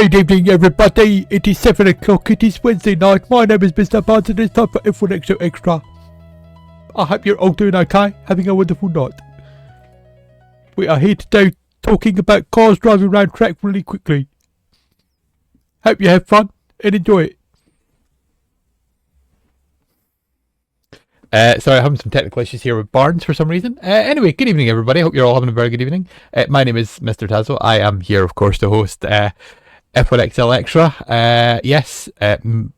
Good evening, everybody. It is 7 o'clock. It is Wednesday night. My name is Mr Barnes and it's time for F1XL Xtra. I hope you're all doing okay, having a wonderful night. We are here today talking about cars driving around track really quickly. Hope you have fun and enjoy it. Sorry, I'm having some technical issues here with Barnes for some reason. Anyway, good evening, everybody. Hope you're all having a very good evening. My name is Mr Tazo. I am here, of course, to host F1XL Xtra. Yes,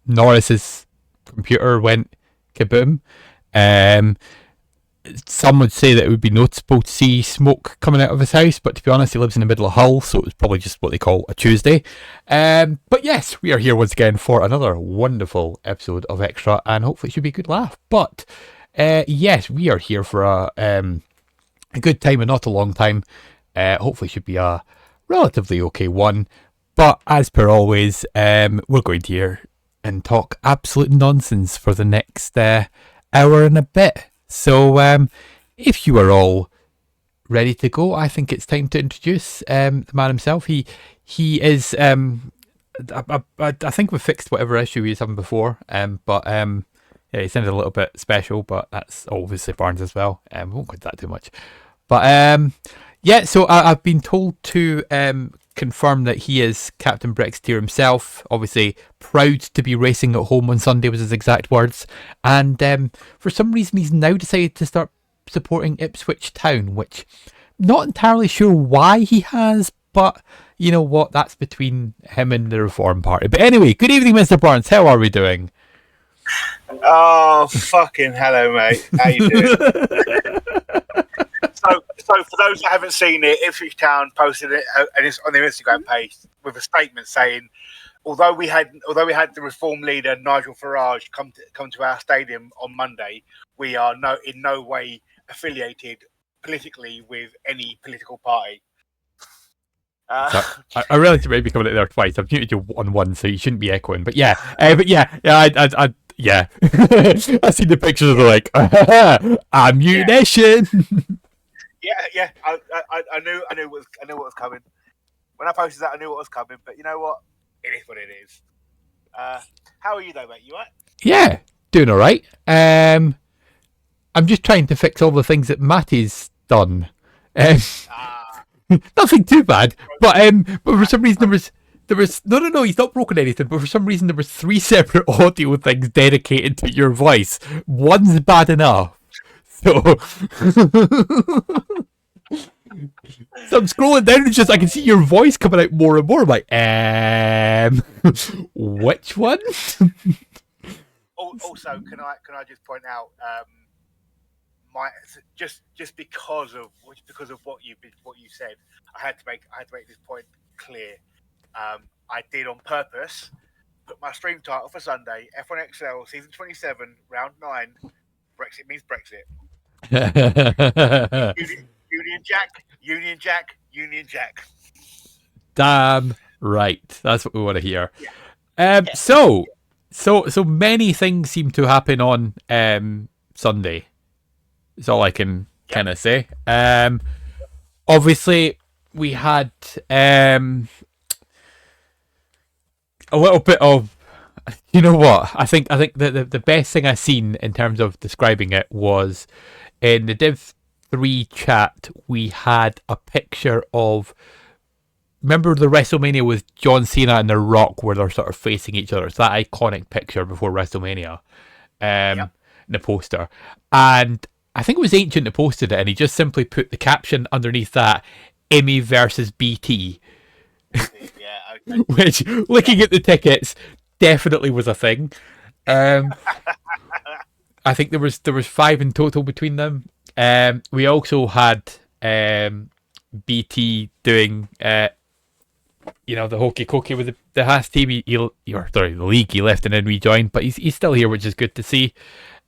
Norris's computer went kaboom. Some would say that it would be noticeable to see smoke coming out of his house, but to be honest, he lives in the middle of Hull, so it was probably just what they call a Tuesday. But yes, we are here once again for another wonderful episode of Extra, and hopefully it should be a good laugh. But yes, we are here for a good time and not a long time. Hopefully it should be a relatively okay one. But as per always, we're going to hear and talk absolute nonsense for the next hour and a bit. So if you are all ready to go, I think it's time to introduce the man himself. He is I think we fixed whatever issue he was having before, but yeah, he sounded a little bit special, but that's obviously Barnes as well. We won't go into that too much. But yeah, so I've been told to confirm that he is Captain Brexiteer himself, obviously proud to be racing at home on Sunday was his exact words, and for some reason he's now decided to start supporting Ipswich Town, which not entirely sure why he has, but you know what, that's between him and the Reform Party. But anyway, good evening, Mr Barnes, how are we doing? Oh, fucking hello, mate. How you doing? So for those that haven't seen it, Ipswich Town posted it on their Instagram page with a statement saying, although we had the Reform leader Nigel Farage come to our stadium on Monday, we are in no way affiliated politically with any political party. I realised you may be coming out there twice. I've muted you on one, so you shouldn't be echoing. But yeah, I I see the pictures of like ammunition. Yeah. I knew what was coming. When I posted that, I knew what was coming. But you know what? It is what it is. How are you though, mate? You alright? Yeah, doing all right. I'm just trying to fix all the things that Matty's done. Nothing too bad, but for some reason there was no, he's not broken anything, but for some reason there was 3 separate audio things dedicated to your voice. One's bad enough. So so I'm scrolling down and it's just I can see your voice coming out more and more. I'm like, which one? Also, can I just point out just because of what you said, I had to make this point clear. I did on purpose put my stream title for Sunday, F1XL Season 27, Round 9, Brexit means Brexit. Union Jack. Damn right. That's what we want to hear. Yeah. So many things seem to happen on Sunday. That's all I can kind of say. Obviously, we had a little bit of, you know what? I think the best thing I seen in terms of describing it was in the Div 3 chat. We had a picture of, remember the WrestleMania with John Cena and The Rock where they're sort of facing each other. It's that iconic picture before WrestleMania. In the poster, and I think it was Ancient that posted it, and he just simply put the caption underneath that, Emmy versus BT. Yeah, okay. Which, looking at the tickets, definitely was a thing. I think there was 5 in total between them. We also had BT doing the hokey cokey with the Haas team. The league he left and then rejoined, but he's still here, which is good to see.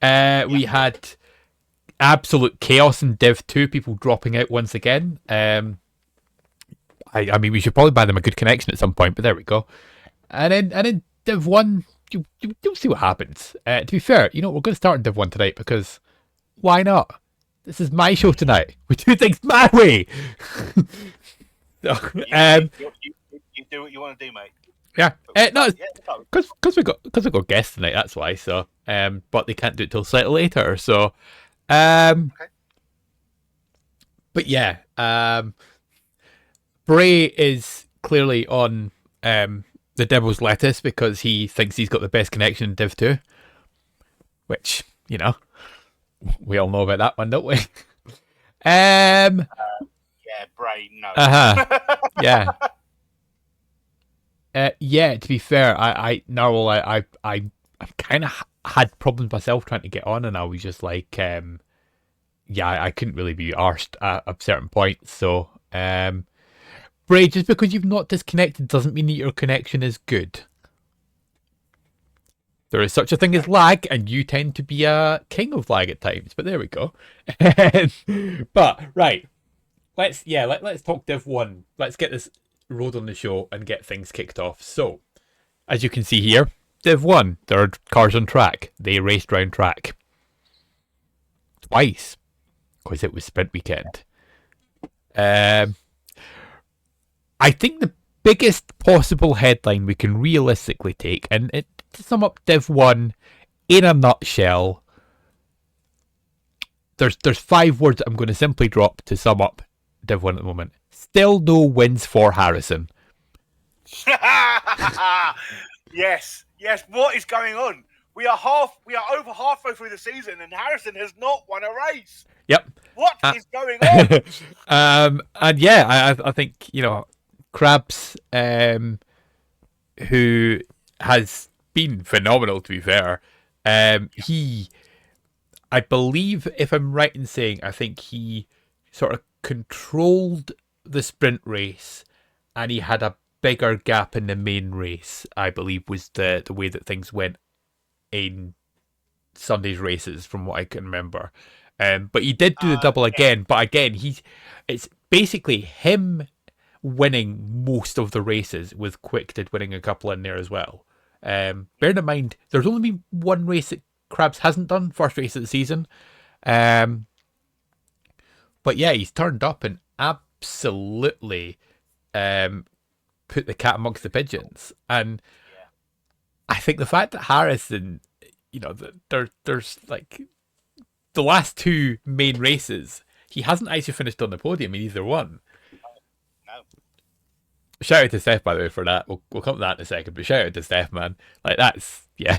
We had absolute chaos in Div 2, people dropping out once again. I mean, we should probably buy them a good connection at some point, but there we go. And then Div 1, you'll see what happens. To be fair, we're going to start in Div 1 tonight because why not? This is my show tonight. We do things my way. You do what you want to do, mate. Yeah. No, Yeah, no. because we got guests tonight. That's why. So, but they can't do it till slightly later. So, um, Okay. but yeah, Bray is clearly on the devil's lettuce because he thinks he's got the best connection in Div 2, which, we all know about that one, don't we? Yeah, Bray, no. Yeah. Yeah, to be fair, Narwhal, I kind of had problems myself trying to get on, and I was just like, yeah, I couldn't really be arsed at a certain point. So, Bray, just because you've not disconnected doesn't mean that your connection is good. There is such a thing as lag, and you tend to be a king of lag at times. But there we go. But right, let's talk Div 1. Let's get this road on the show and get things kicked off. So, as you can see here, Div 1, there are cars on track. They raced round track twice because it was sprint weekend. I think the biggest possible headline we can realistically take, and to sum up Div 1 in a nutshell, there's 5 words that I'm going to simply drop to sum up Div 1 at the moment. Still no wins for Harrison. Yes. What is going on? We are over halfway through the season, and Harrison has not won a race. Yep. What is going on? And yeah, I think Krabs, who has been phenomenal, to be fair. He, I believe, if I'm right in saying, I think he sort of controlled the sprint race, and he had a bigger gap in the main race, I believe, was the way that things went in Sunday's races, from what I can remember. But he did do the double again. But again, it's basically him winning most of the races, with Quick winning a couple in there as well. Bearing in mind, there's only been one race that Krabs hasn't done, first race of the season. But yeah, he's turned up and absolutely put the cat amongst the pigeons. And I think the fact that Harrison, there's like the last 2 main races, he hasn't actually finished on the podium in either one. No. Shout out to Steph, by the way, for that. We'll come to that in a second, but shout out to Steph, man. Like, that's, yeah.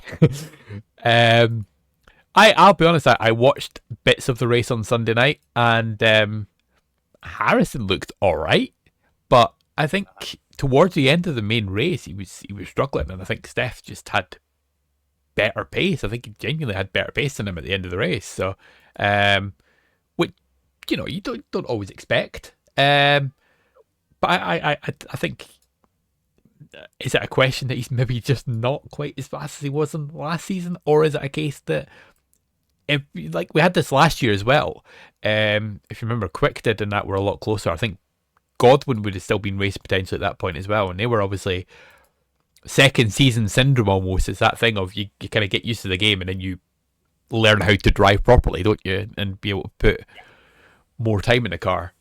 I'll be honest, I watched bits of the race on Sunday night, and Harrison looked alright, but I think towards the end of the main race, he was struggling, and I think Steph just had better pace. I think he genuinely had better pace than him at the end of the race. So, which you don't always expect. But I think, is it a question that he's maybe just not quite as fast as he was in last season, or is it a case that, if like we had this last year as well, if you remember, Quick and that were a lot closer. I think Godwin would have still been race potential at that point as well, and they were obviously second season syndrome almost. It's that thing of you kind of get used to the game and then you learn how to drive properly, don't you, and be able to put more time in the car.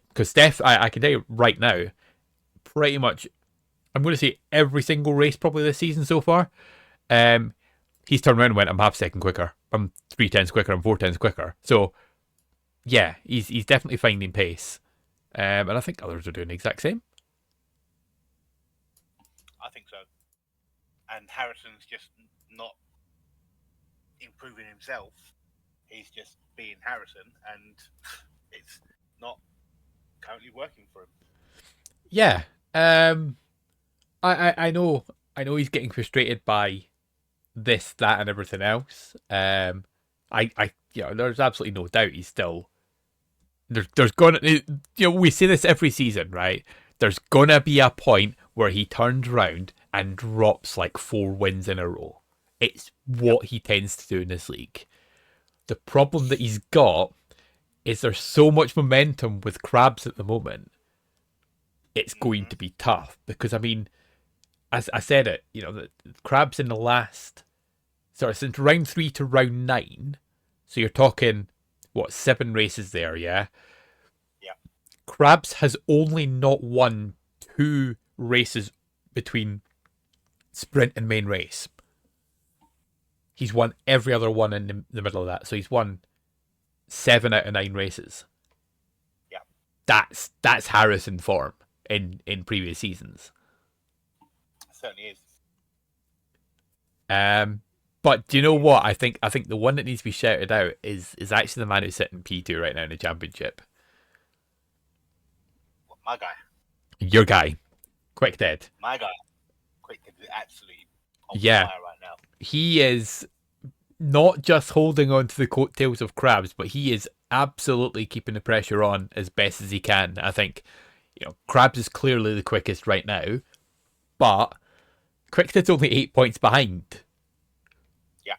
Because Steph, I can tell you right now, pretty much, I'm going to say every single race probably this season so far, he's turned around and went, I'm half second quicker, I'm 3/10 quicker, I'm 4/10 quicker. So yeah, he's definitely finding pace. And I think others are doing the exact same. I think so. And Harrison's just not improving himself. He's just being Harrison, and it's not currently working for him. Yeah. I know he's getting frustrated by this, that, and everything else. There's absolutely no doubt he's still there's gonna, we say this every season, right? There's gonna be a point where he turns around and drops like 4 wins in a row. It's what he tends to do in this league. The problem that he's got is there's so much momentum with Krabs at the moment. It's going to be tough because, I mean, as I said it, the Krabs in the last, since round 3 to round 9, so you're talking, 7 races there, yeah? Yeah. Krabs has only not won 2 races between sprint and main race. He's won every other one in the middle of that. So he's won 7 out of 9 races. Yeah. That's Harrison form in previous seasons. It certainly is. But do you know what? I think the one that needs to be shouted out is actually the man who's sitting P2 right now in the championship. What, my guy? Your guy. Quick Dead. My guy. Quick Dead is absolutely on Yeah. fire right now. He is not just holding on to the coattails of Krabs, but he is absolutely keeping the pressure on as best as he can. I think, Krabs is clearly the quickest right now, but Quickdead's only 8 points behind. Yeah.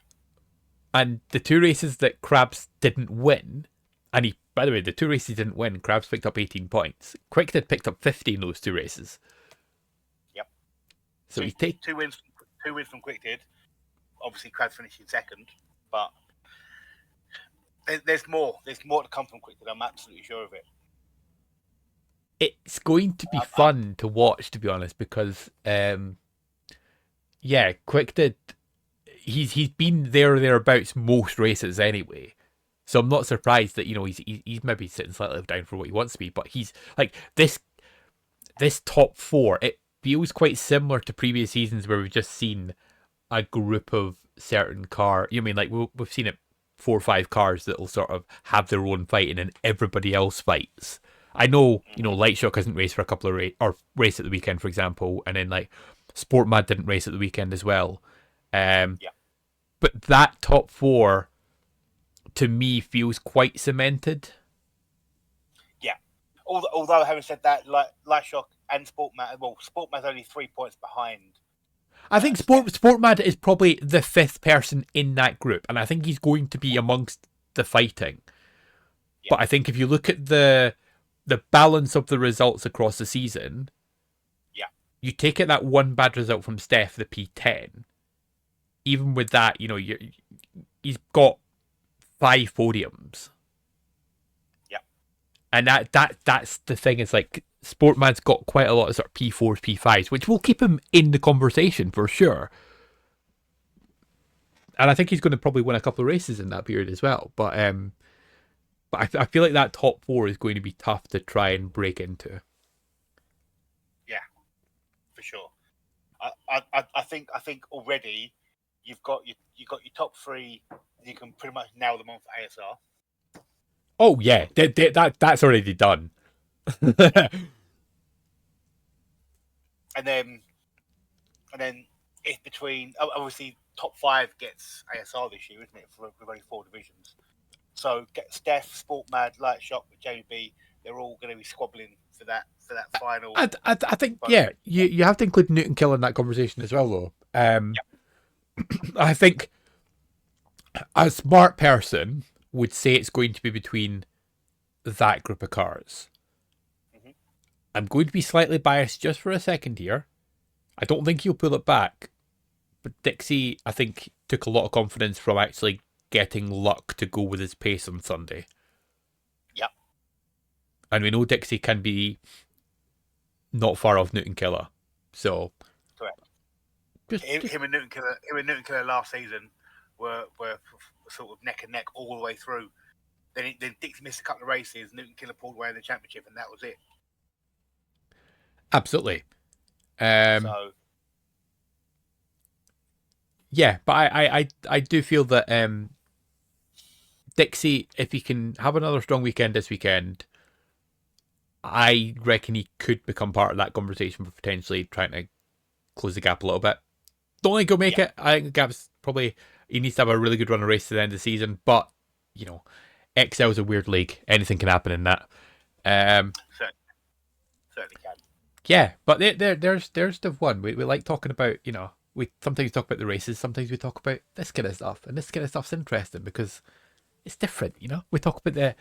And the 2 races that Krabs didn't win, and by the way, the 2 races he didn't win, Krabs picked up 18 points. Quickdead picked up 50 in those 2 races. Yep. So he takes 2 wins from Quickdead. Obviously, Krabs finished in second, but there's more. There's more to come from Quickdead. I'm absolutely sure of it. It's going to be fun to watch, to be honest, because Quickdead, he's been there or thereabouts most races anyway. So I'm not surprised that he's maybe sitting slightly down for what he wants to be, but he's like this top 4. It feels quite similar to previous seasons where we've just seen a group of certain car. We've seen it 4 or 5 cars that'll sort of have their own fighting and everybody else fights. I know, Lightshock hasn't raced for a couple of or raced at the weekend, for example, and then Sportmad didn't race at the weekend as well. But that top 4 to me feels quite cemented. Yeah. Although having said that, Lightshock and Sportmad's only 3 points behind. I think Sportmad is probably the 5th person in that group, and I think he's going to be amongst the fighting. Yeah. But I think if you look at the balance of the results across the season, you take it that one bad result from Steph, the P10. Even with that, he's got 5 podiums. Yeah, and that's the thing. It's like Sportman's got quite a lot of sort of P4s, P5s, which will keep him in the conversation for sure. And I think he's going to probably win a couple of races in that period as well. But I feel like that top 4 is going to be tough to try and break into. Yeah, for sure. I think already you've got your top 3. You can pretty much nail them on for ASR. Oh yeah, that's already done. and then if between obviously top 5 gets ASR this year, isn't it? For only 4 divisions. So get Steph, Sportmad, Lightshock, Jamie B. They're all going to be squabbling for that final. I think you have to include Newton Kill in that conversation as well, though. I think a smart person would say it's going to be between that group of cars. Mm-hmm. I'm going to be slightly biased just for a second here. I don't think he'll pull it back, but Dixie, I think, took a lot of confidence from actually getting luck to go with his pace on Sunday. Yep. And we know Dixie can be not far off Newton Killer. So correct. Him and Newton Killer last season were sort of neck and neck all the way through. Then Dixie missed a couple of races, Newton Killer pulled away in the championship, and that was it. Absolutely. So yeah, but I do feel that Dixie, if he can have another strong weekend this weekend, I reckon he could become part of that conversation for potentially trying to close the gap a little bit. Don't think he'll make it. I think the gap's probably, he needs to have a really good run of race to the end of the season, but XL is a weird league. Anything can happen in that. Certainly can. Yeah, but there's the one. We like talking about, we sometimes talk about the races, sometimes we talk about this kind of stuff, and this kind of stuff's interesting because it's different, We talk about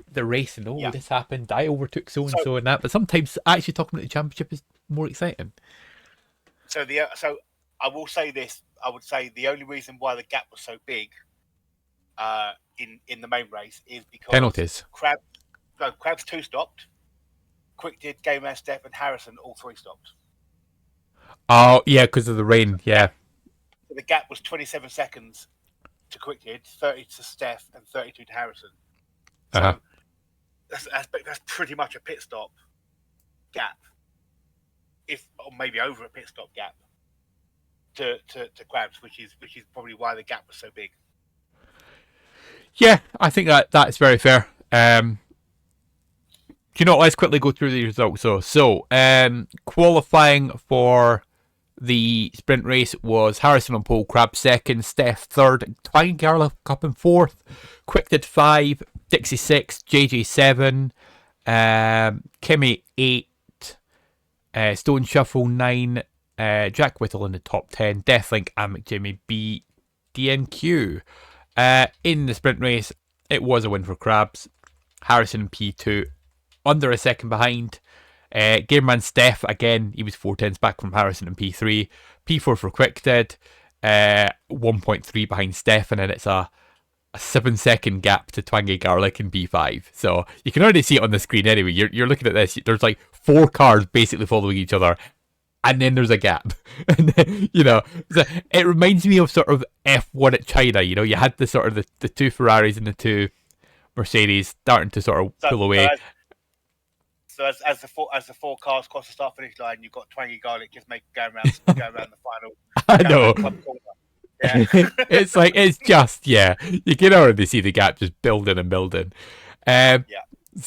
the race and this happened, I overtook so and so and that, but sometimes actually talking about the championship is more exciting. So I will say this. I would say the only reason why the gap was so big in the main race is because penalties. Krabs 2 stopped. Quick did, Game Man, Steph, and Harrison all 3 stopped. Oh, yeah, because of the rain, yeah. So the gap was 27 seconds to Quickhead, 30 to Steph, and 32 to Harrison. So Uh-huh. that's pretty much a pit stop gap, or maybe over a pit stop gap to Krabs, which is probably why the gap was so big. Yeah, I think that's very fair. Do you know, let's quickly go through the results. So qualifying for the sprint race was Harrison on pole, Krabs second, Steph third, Twine Garlic up in fourth, Quick 5, Dixie 6, JJ 7, Kimmy 8, Stone Shuffle 9, Jack Whittle in the top 10, Deathlink and McJimmy B, DNQ. In the sprint race, it was a win for Krabs. Harrison P2, under a second behind. Gamerman Steph, again, he was 4 tenths back from Harrison in P3. P4 for Quickdead, 1.3 behind Steph, and then it's a 7 second gap to Twangy Garlic in P5. So you can already see it on the screen anyway. You're looking at this, there's like 4 cars basically following each other, and then there's a gap. And then, it reminds me of sort of F1 at China. You had the sort of the 2 Ferraris and the 2 Mercedes starting to sort of pull away. So as the 4 cars cross the start finish line, you've got Twangy Garlic just going around the final. I know. Yeah. it's just, yeah, you can already see the gap just building and building. So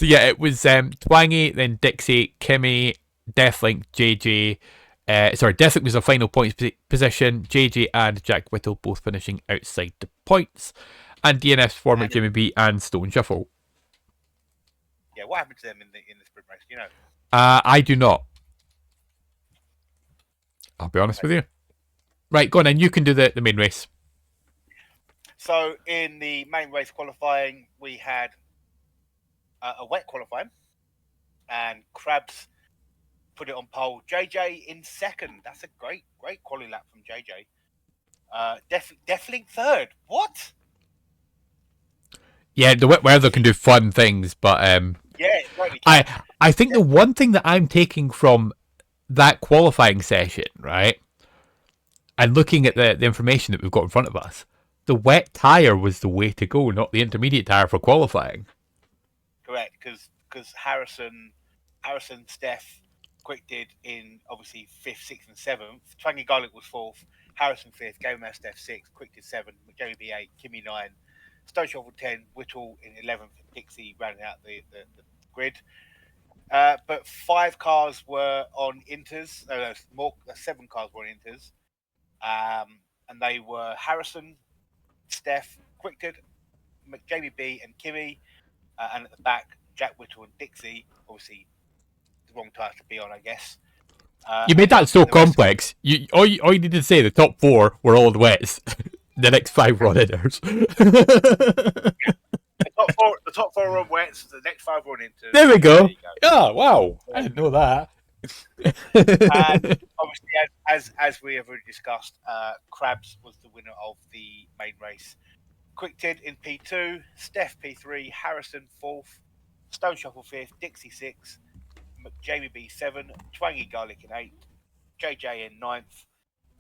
yeah, it was Twangy, then Dixie, Kimmy, Deathlink, JJ. Deathlink was the final points position. JJ and Jack Whittle both finishing outside the points, and DNF's for McJimmy B and Stone Shuffle. Yeah, what happened to them in the sprint race? Do you know? I do not. I'll be honest with you. Right, go on then. You can do the main race. So in the main race qualifying, we had a wet qualifying, and Krabs put it on pole. JJ in second. That's a great quality lap from JJ. Deathlink third. What? Yeah, the wet weather can do fun things, but yeah, totally. I think the one thing that I'm taking from that qualifying session, right, and looking at the information that we've got in front of us, the wet tyre was the way to go, not the intermediate tyre for qualifying. Correct, because Harrison, Steph, Quick did in obviously 5th, 6th, and 7th. Twangy Garlic was 4th, Harrison 5th, Gamer Steph 6th, Quick did 7th, McJamie B 8, Kimmy 9, Stone Shovel 10, Whittle in 11th, and Dixie rounding out the grid. But 5 cars were on inters. No, 7 cars were on inters. And they were Harrison, Steph, Quickted, McJamie B, and Kimmy. And at the back, Jack Whittle and Dixie. Obviously, the wrong tires to be on, I guess. You made that so complex. All you needed to say, the top 4 were all the wets. The next 5 were on hitters. The top 4 were on wets. The next 5 were on inters. There we go. Oh, wow. I didn't know that. And obviously, as we have already discussed, Krabs was the winner of the main race. Quick-Tid in P2, Steph P3, Harrison 4th, Stone Shuffle 5th, Dixie 6th, McJamie B 7, Twangy Garlic in 8th, JJ in 9th,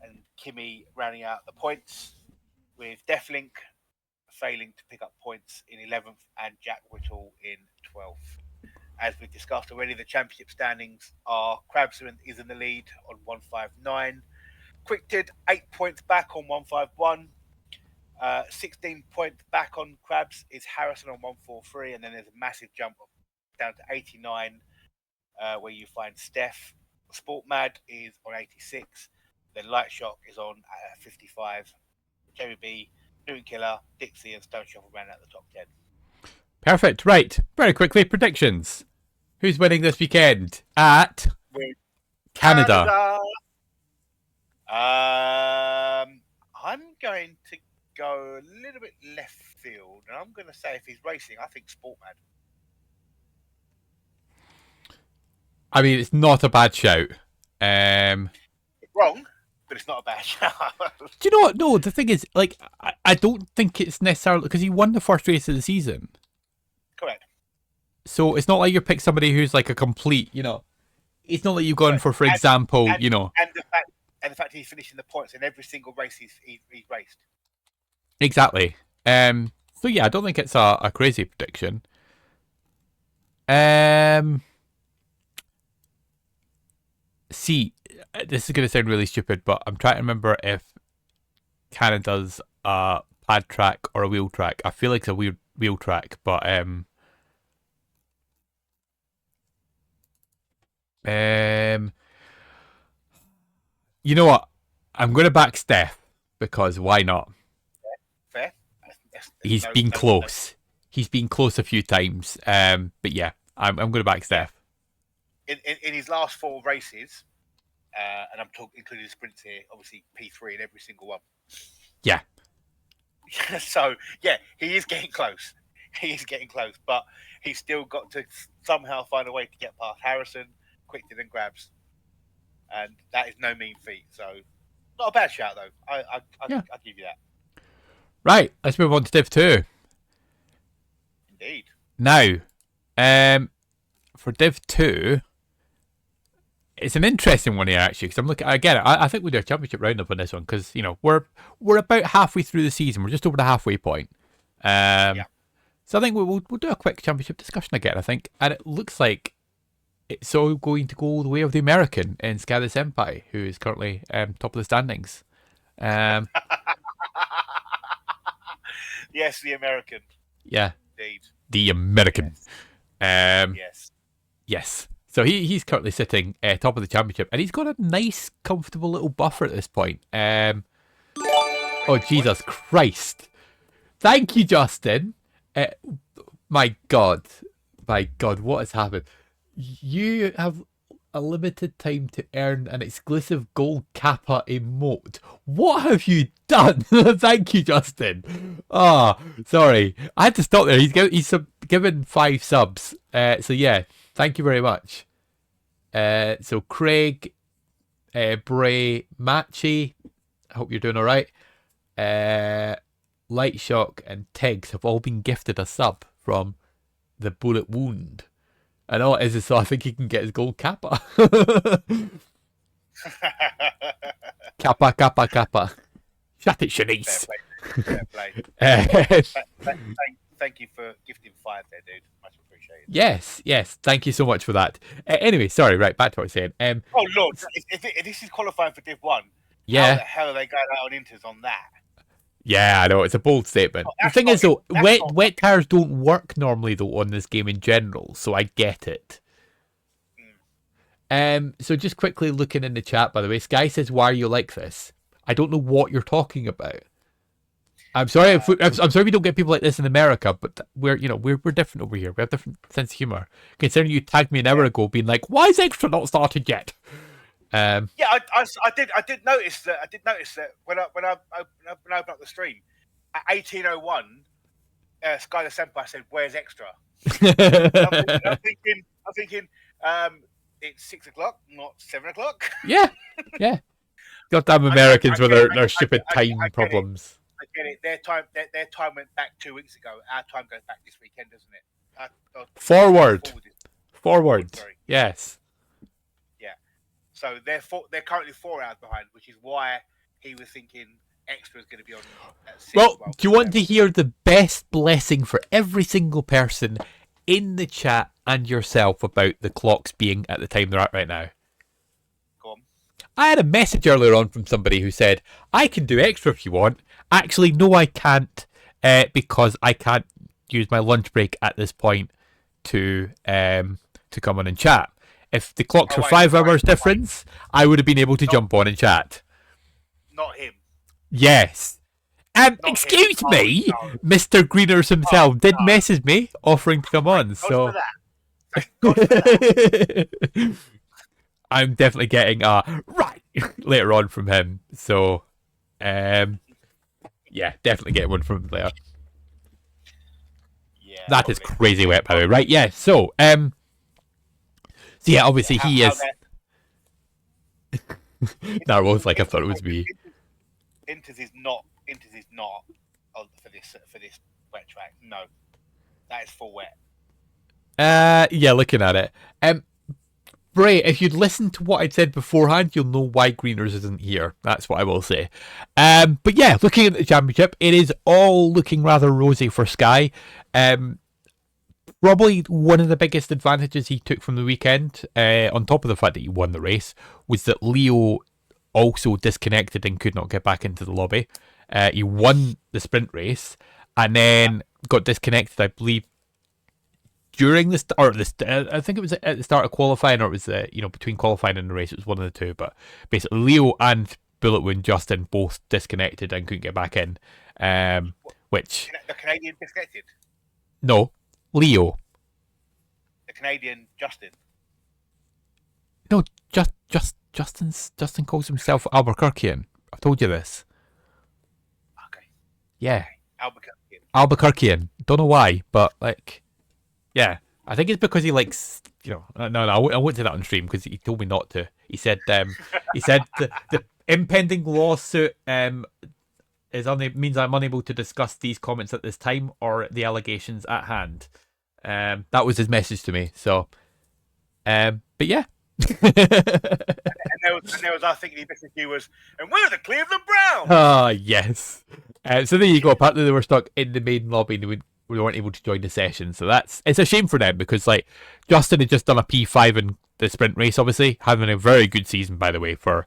and Kimmy rounding out the points, with Deathlink failing to pick up points in 11th and Jack Whittle in 12th. As we discussed already, the championship standings are Krabs is in the lead on 159. Quick-Tid 8 points back on 151. 16 points back on Krabs is Harrison on 143, and then there's a massive jump down to 89, where you find Steph. Sport Mad is on 86. Then Light Shock is on 55. Jamie B, Newton Killer, Dixie, and Stone Shuffle ran out the top 10. Perfect. Right. Very quickly, predictions. Who's winning this weekend at Canada? I'm going to go a little bit left field, and I'm going to say if he's racing, I think Sport Mad. I mean, it's not a bad shout. It's wrong, but it's not a bad shout. Do you know what? No, the thing is, like, I don't think it's necessarily because he won the first race of the season. Correct. So it's not like you pick somebody who's like a complete, it's not like you've gone for example, and and the fact he's finishing the points in every single race he's raced. Exactly. So yeah, I don't think it's a crazy prediction. See, this is going to sound really stupid, but I'm trying to remember if Canada's a pad track or a wheel track. I feel like it's a wheel track, but you know what? I'm going to back Steph because why not? Fair. He's been close. He's been close a few times. But yeah, I'm going to back Steph. In his last 4 races, and I'm talking including the sprints here, obviously P3 in every single one. Yeah. So yeah, he is getting close. He is getting close, but he's still got to somehow find a way to get past Harrison, Quickton, and Grabs, and that is no mean feat. So not a bad shout though. I'll give you that. Right, let's move on to Div 2. Indeed. Now, for Div 2, it's an interesting one here actually, because I'm looking again. I think we do a championship roundup on this one because we're about halfway through the season. We're just over the halfway point. So I think we'll do a quick championship discussion again. I think, and it looks like it's all going to go the way of the American in Skada Senpai, who is currently top of the standings. Yes, the American. Yeah, indeed. The American. Yes. Yes. So he's currently sitting top of the championship, and he's got a nice, comfortable little buffer at this point. Oh, Jesus Christ. Thank you, Justin. My God, what has happened? You have a limited time to earn an exclusive gold Kappa emote. What have you done? Thank you, Justin. Sorry. I had to stop there. He's given 5 subs. So yeah, thank you very much. So Craig, Bray, Machi, I hope you're doing all right. Light Shock and Tiggs have all been gifted a sub from the Bullet Wound. And all it is so I think he can get his gold Kappa. Kappa. Shut it, Shanice. Fair play. Thank you for gifting 5 there, dude. Much appreciated. Yes. Thank you so much for that. Anyway, sorry, right, back to what I was saying. Oh, Lord, if this is qualifying for Div 1, yeah. How the hell are they going out on Inters on that? Yeah, I know, it's a bold statement. The thing is, though, wet tires don't work normally, though, on this game in general, so I get it. So just quickly looking in the chat, by the way, Sky says, why are you like this? I don't know what you're talking about. I'm sorry I'm sorry we don't get people like this in America, but we're different over here. We have different sense of humour. Considering you tagged me an hour ago being like, why is Extra not started yet? I did notice that. I did notice that when I opened up the stream at 18:01, Sky the Senpai said, "Where's Extra?" I'm thinking, it's 6 o'clock, not 7 o'clock. Yeah. Goddamn Americans with their stupid time problems. I get it. Their time went back 2 weeks ago. Our time goes back this weekend, doesn't it? Forward. Sorry. Yes. So they're currently 4 hours behind, which is why he was thinking Extra is going to be on at 6. Well, do you want to hear the best blessing for every single person in the chat and yourself about the clocks being at the time they're at right now? Go on. I had a message earlier on from somebody who said, I can do Extra if you want. Actually, no, I can't, because I can't use my lunch break at this point to come on and chat. If the clocks were 5 hours difference, I would have been able to jump on and chat. Not him. Yes. Excuse me, no. Mr. Greeners himself did message me offering to come on. So I'm definitely getting a right later on from him. So yeah, definitely get one from him later. Yeah, that is crazy wet, by the way. Right, yeah. So yeah, obviously he is. That was like I thought it was me. Inters is not for this wet track. No, that is full wet. Yeah, looking at it. Bray, if you'd listened to what I'd said beforehand, you'll know why Greeners isn't here. That's what I will say. But yeah, looking at the championship, it is all looking rather rosy for Sky. Probably one of the biggest advantages he took from the weekend, on top of the fact that he won the race, was that Leo also disconnected and could not get back into the lobby. He won the sprint race and then got disconnected, I believe, during the start. I think it was at the start of qualifying, or it was between qualifying and the race. It was one of the two, but basically Leo and Bullet Wound Justin both disconnected and couldn't get back in. Which the Canadian disconnected? No, Leo. The Canadian Justin. No, Justin calls himself Albuquerquean. I've told you this. Okay. Yeah. Okay. Albuquerquean. Don't know why, but like, yeah. I think it's because he likes, no, I won't say that on stream because he told me not to. He said, the impending lawsuit means I'm unable to discuss these comments at this time or the allegations at hand. That was his message to me. So, but yeah. and there was, I think the message was, and we're the Cleveland Browns. Ah, yes. So there you go. Apparently they were stuck in the main lobby and we weren't able to join the session. So it's a shame for them because like Justin had just done a P5 in the sprint race, obviously having a very good season, by the way, for,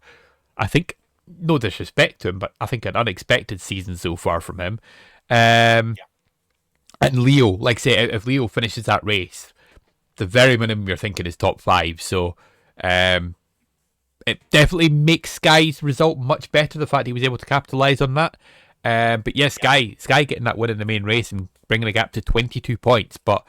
I think, no disrespect to him, but I think an unexpected season so far from him. And Leo, like say, if Leo finishes that race, the very minimum you're thinking is top 5. So it definitely makes Sky's result much better, the fact he was able to capitalise on that. But yes, Sky getting that win in the main race and bringing the gap to 22 points. But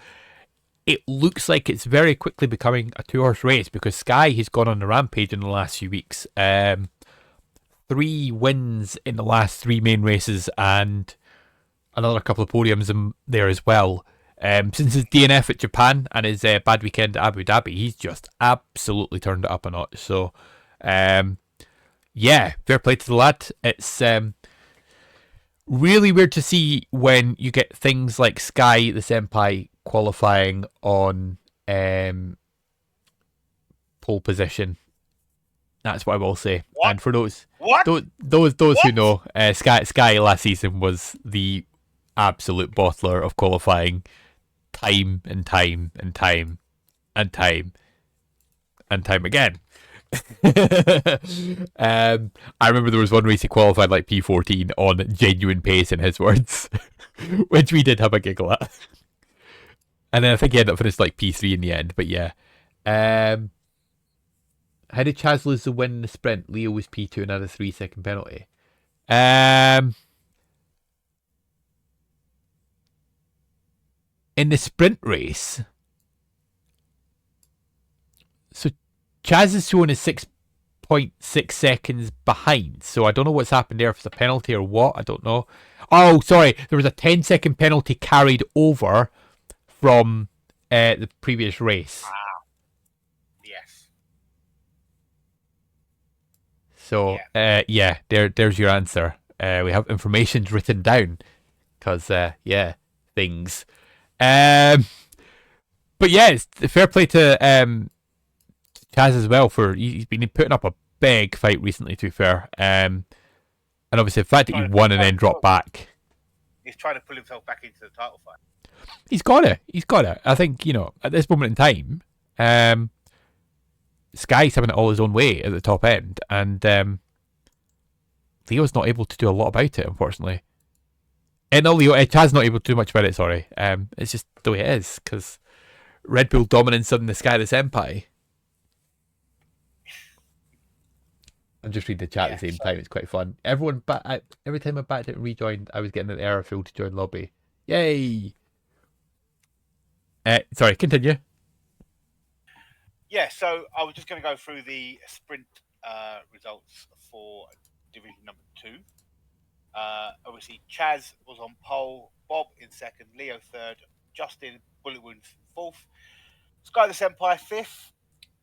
it looks like it's very quickly becoming a 2-horse race because Sky has gone on the rampage in the last few weeks. 3 wins in the last 3 main races and another couple of podiums in there as well. Since his DNF at Japan and his bad weekend at Abu Dhabi, he's just absolutely turned it up a notch. So, yeah, fair play to the lad. It's really weird to see when you get things like Sky, the Senpai, qualifying on pole position. That's what I will say. What? And for those What? those who know, Sky last season was the absolute bottler of qualifying, time and time and time and time and time again. I remember there was one race he qualified like P14 on genuine pace, in his words, which we did have a giggle at. And then I think he ended up finished like P3 in the end. But yeah, how did Chaz lose the win in the sprint? Leo was P2 and had a 3-second penalty. In the sprint race, so Chaz is showing is 6.6 seconds behind. So I don't know what's happened there, if it's a penalty or what. I don't know. Oh, sorry. There was a 10-second penalty carried over from the previous race. Wow. Yes. So, there's your answer. We have information written down because, things. But yeah, it's fair play to Chaz as well, for he's been putting up a big fight recently, to be fair. And obviously the fact that he won and then dropped back. He's trying to pull himself back into the title fight. He's got it. I think, at this moment in time, Sky's having it all his own way at the top end, and Leo's not able to do a lot about it, unfortunately. And Chaz's not able to do much about it, sorry. It's just the way it is, because Red Bull dominance on the Sky the Senpai. I'm just reading the chat at the same time. It's quite fun. Every time I backed it and rejoined, I was getting an error field to join lobby. Yay! Sorry, continue. Yeah, so I was just going to go through the sprint results for division number 2. Obviously, Chaz was on pole, Bob in second, Leo third, Justin Bullet Wound fourth, Sky the Senpai fifth,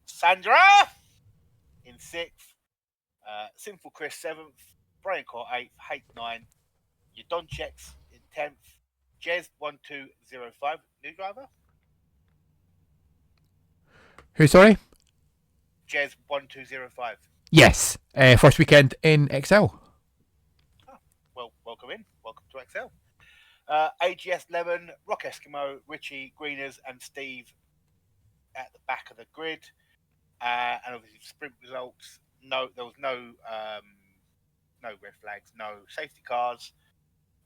Sandra in sixth, Sinful Chris seventh, Brian Core eighth, Hate 9, Yadonchex in 10th, Jez 1205, new driver. Who, sorry? Jez 1205. Yes, first weekend in XL. Oh, well, welcome in. Welcome to XL. AGS Lemon, Rock Eskimo, Richie, Greeners, and Steve at the back of the grid. And obviously sprint results. No, there was no red flags, no safety cars,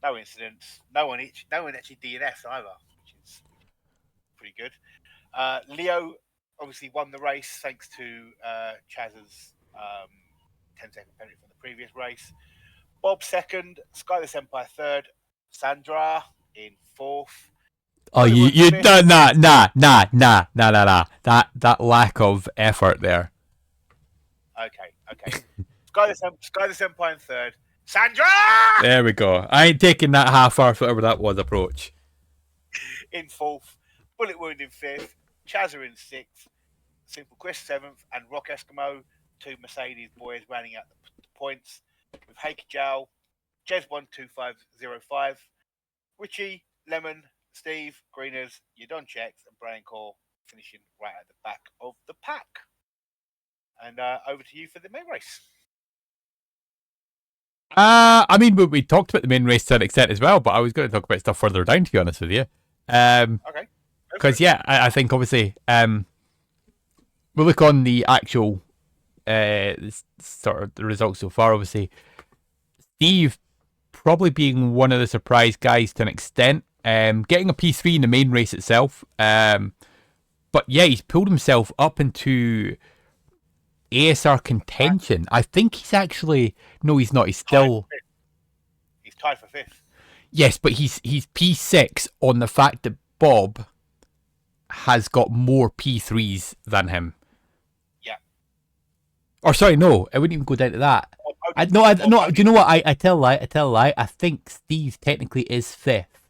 no incidents, no one actually DNF'd either, which is pretty good. Leo obviously won the race thanks to Chaz's 10-second penalty from the previous race. Bob second, Skyless Empire third, Sandra in fourth. Oh, you nah. That lack of effort there. Okay. Skyless Empire in third, Sandra There we go. I ain't taking that half-arse, whatever that was, approach. in fourth, Bullet Wound in fifth, Chazza in sixth, Simple Chris seventh, and Rock Eskimo, two Mercedes boys rounding out the points with Heike Jow, Jez 12505, Richie, Lemon, Steve, Greeners, Yadon Checks, and Brian Core finishing right at the back of the pack. And over to you for the main race. I mean, we talked about the main race to an extent as well, but I was going to talk about stuff further down, to be honest with you. Okay. Because, yeah, I think, obviously, we'll look on the actual sort of the results so far, obviously. Steve probably being one of the surprise guys to an extent, getting a P3 in the main race itself. But, yeah, he's pulled himself up into ASR contention. I think he's actually... No, he's not. He's still... He's tied for fifth. Yes, but he's P6 on the fact that Bob has got more P3s than him. Yeah. Or sorry, no, I wouldn't even go down to that. Do you know what? I tell a lie. I think Steve technically is fifth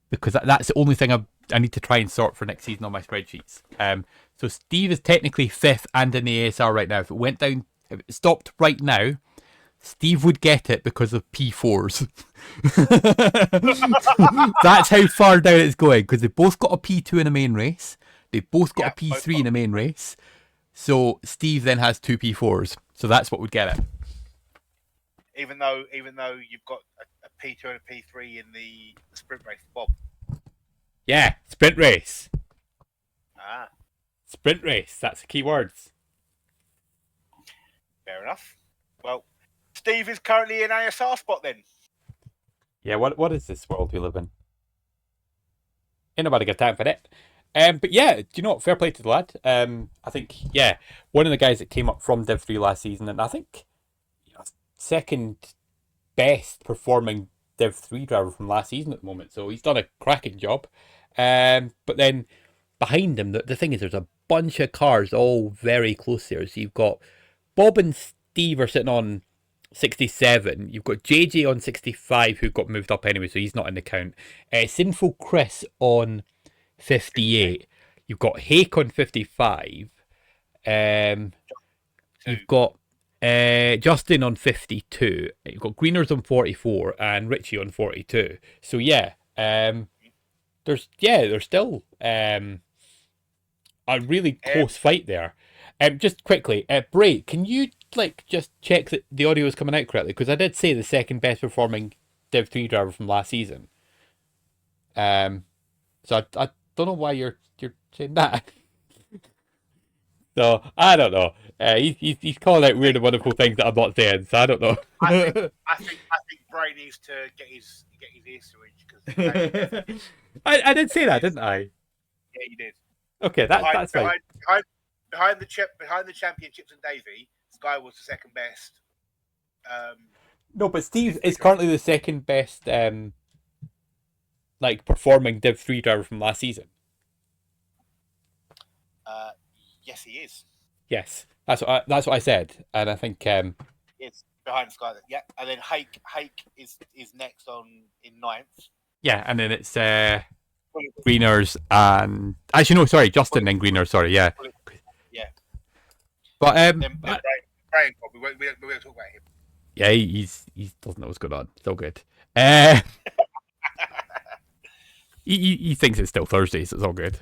because that's the only thing I need to try and sort for next season on my spreadsheets. So Steve is technically fifth and in the ASR right now. If it stopped right now, Steve would get it because of P4s. That's how far down it's going, because they've both got a P2 in the main race. They've both got a P3 in the main race. So Steve then has two P4s. So that's what would get it. Even though you've got a P2 and a P3 in the sprint race, Bob. Yeah, sprint race. Ah. Sprint race, that's the key words. Fair enough. Well, Steve is currently in ASR spot then. Yeah, what is this world we live in? Ain't nobody got time for that. But yeah, do you know what? Fair play to the lad. I think, yeah, one of the guys that came up from Div 3 last season, and I think second best performing Div 3 driver from last season at the moment. So he's done a cracking job. But then behind him, the thing is, there's a bunch of cars all very close there. So you've got Bob and Steve are sitting on 67. You've got JJ on 65, who got moved up anyway, so he's not in the count. Sinful Chris on 58. You've got Hake on 55. You've got Justin on 52. You've got Greeners on 44 and Richie on 42. So yeah, there's still a really close fight there. Just quickly, Bray, can you just check that the audio is coming out correctly? Because I did say the second best performing Div 3 driver from last season. So I don't know why you're saying that. So I don't know. He's calling out weird and wonderful things that I'm not saying. So I don't know. I think Bray needs to get his ears to reach. I did say that, didn't I? Yeah, you did. Okay, that's fine. Behind the championships and Davey, Sky was the second best. No, but Steve is currently the second best performing Div 3 driver from last season. Yes, he is. Yes, that's what I said, and I think it's behind Sky. Yeah, and then Hake is next in ninth. Yeah, and then it's Greeners and actually no, sorry, Justin then Greeners. Sorry, yeah. Yeah. But Brian, we won't talk about him. Yeah, he doesn't know what's going on. It's all good. He thinks it's still Thursday, so it's all good.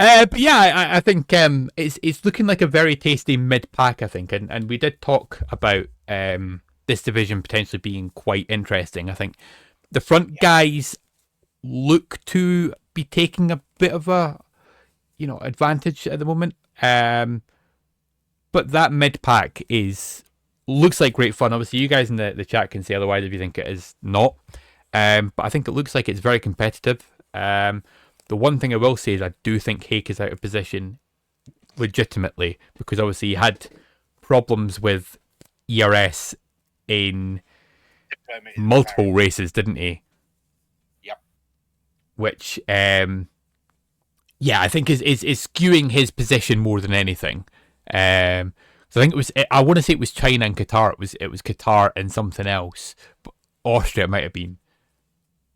But yeah, I think it's looking like a very tasty mid pack. I think, and we did talk about this division potentially being quite interesting. I think the front guys look to be taking a bit of a advantage at the moment. But that mid pack looks like great fun. Obviously, you guys in the chat can say otherwise if you think it is not. But I think it looks like it's very competitive. The one thing I will say is I do think Hake is out of position legitimately, because obviously he had problems with ERS in multiple races, didn't he? Yep. Which, I think is skewing his position more than anything. So I think I want to say it was China and Qatar. It was Qatar and something else. But Austria might have been.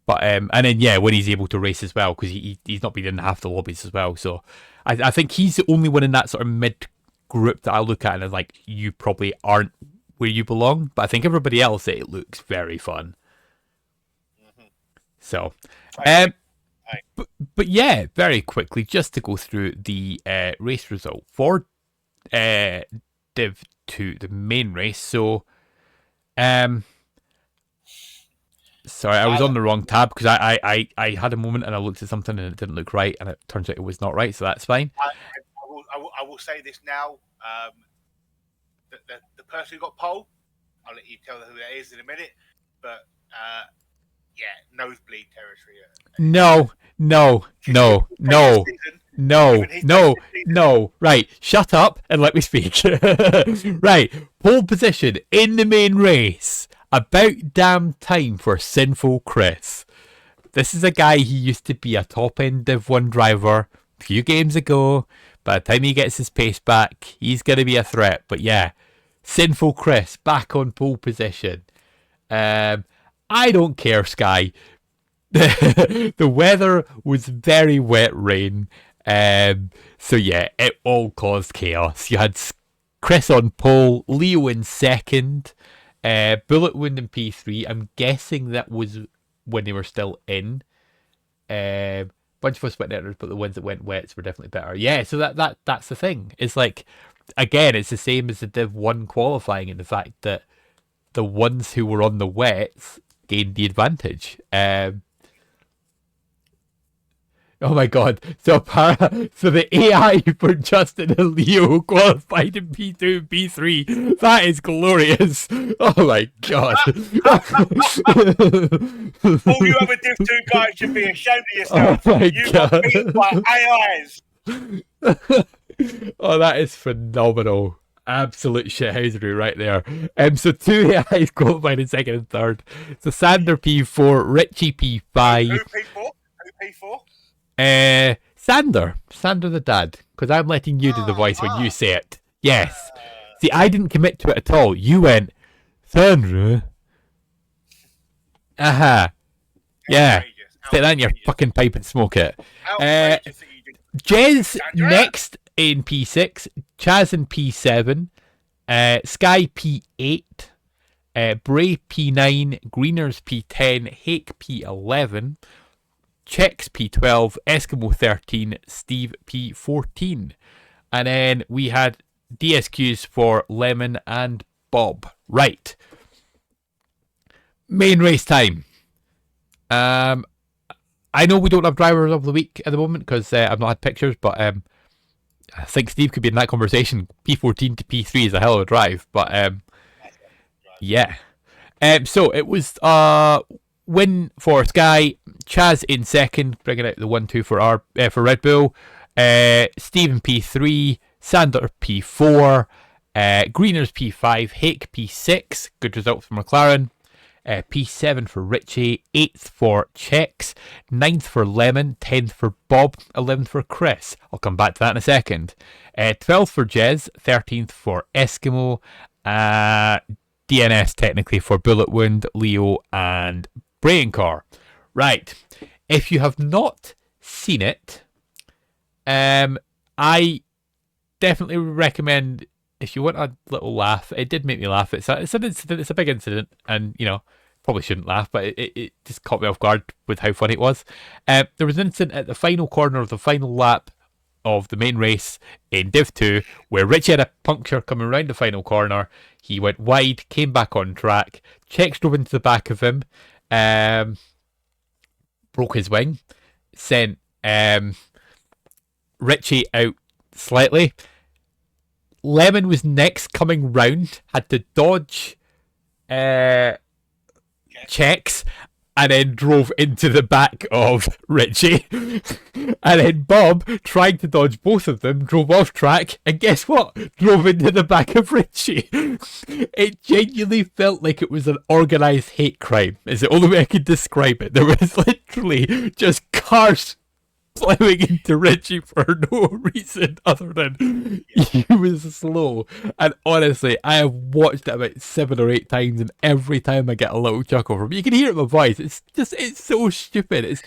But and then when he's able to race as well, because he's not been in half the lobbies as well. So I think he's the only one in that sort of mid group that I look at and is like, you probably aren't where you belong. But I think everybody else, it looks very fun. Mm-hmm. So, but yeah, very quickly, just to go through the race result for Div 2, the main race. So, sorry, I was on the wrong tab because I had a moment and I looked at something and it didn't look right, and it turns out it was not right, so that's fine. I will say this now. The person who got pole, I'll let you tell who that is in a minute, but nosebleed territory. No. Right, shut up and let me speak. Right, pole position in the main race. About damn time for Sinful Chris. This is a guy, he used to be a top-end Div 1 driver a few games ago. By the time he gets his pace back, he's going to be a threat. But yeah, Sinful Chris back on pole position. I don't care, Sky. The weather was very wet rain. So yeah, it all caused chaos. You had Chris on pole, Leo in second. Bullet Wound in P3. I'm guessing that was when they were still in. Bunch of us went netters, but the ones that went wets were definitely better. Yeah, so that's the thing. It's like, again, it's the same as the Div 1 qualifying in the fact that the ones who were on the wets gained the advantage. Oh my god. So the AI for Justin and Leo qualified in P2 and P3. That is glorious. Oh my god. All you other Div 2 guys should be ashamed of yourself. Oh my you god. got beaten by AIs. Oh, that is phenomenal. Absolute shithousery right there. So two AIs qualified in second and third. So Sander P4, Richie P5. Who P4? Sander the dad, because I'm letting you do the voice when you say it. Yes. See, I didn't commit to it at all. You went, Sandra. Yeah. Stick that in your fucking pipe and smoke it. Jez next in P6, Chaz in P7, Sky P8, Bray P9, Greeners P10, Hake P11, Chex P12, Eskimo 13, Steve P14. And then we had DSQs for Lemon and Bob. Right. Main race time. I know we don't have drivers of the week at the moment because I've not had pictures, but I think Steve could be in that conversation. P14 to P3 is a hell of a drive, but yeah. So it was win for Sky, Chaz in second, bringing out the 1-2 for Red Bull. Stephen P3, Sander P4, Greeners P5, Hake P6, good result for McLaren. P7 for Richie, 8th for Chex, 9th for Lemon, 10th for Bob, 11th for Chris. I'll come back to that in a second. 12th for Jez, 13th for Eskimo, DNS technically for Bullet Wound, Leo and Brain Car. Right, if you have not seen it, I definitely recommend, if you want a little laugh. It did make me laugh. It's an incident. It's a big incident, and probably shouldn't laugh, but it just caught me off guard with how funny it was. There was an incident at the final corner of the final lap of the main race in Div 2, where Richie had a puncture coming round the final corner. He went wide, came back on track. Chex drove into the back of him, broke his wing, sent Richie out slightly. Lemon was next coming round, had to dodge Chex, and then drove into the back of Richie. And then Bob, trying to dodge both of them, drove off track, and guess what? Drove into the back of Richie. It genuinely felt like it was an organised hate crime, is the only way I could describe it. There was literally just cars plowing into Richie for no reason other than he was slow. And honestly, I have watched it about 7 or 8 times, and every time I get a little chuckle from it. You can hear it in my voice. It's so stupid. It's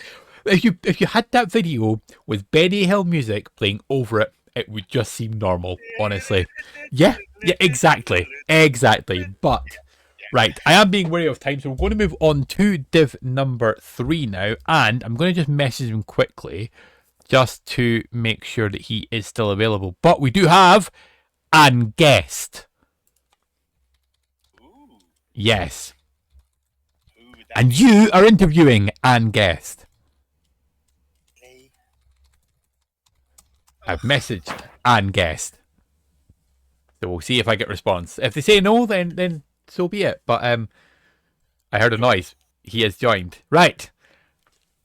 if you had that video with Benny Hill music playing over it, it would just seem normal, honestly. Yeah, exactly. But right, I am being wary of time, so we're going to move on to div number 3 now, and I'm going to just message him quickly just to make sure that he is still available. But we do have an guest. Ooh. Yes. And you are interviewing an guest. Okay. I've messaged an guest. So we'll see if I get response. If they say no, then so be it. But I heard a noise. He has joined. Right.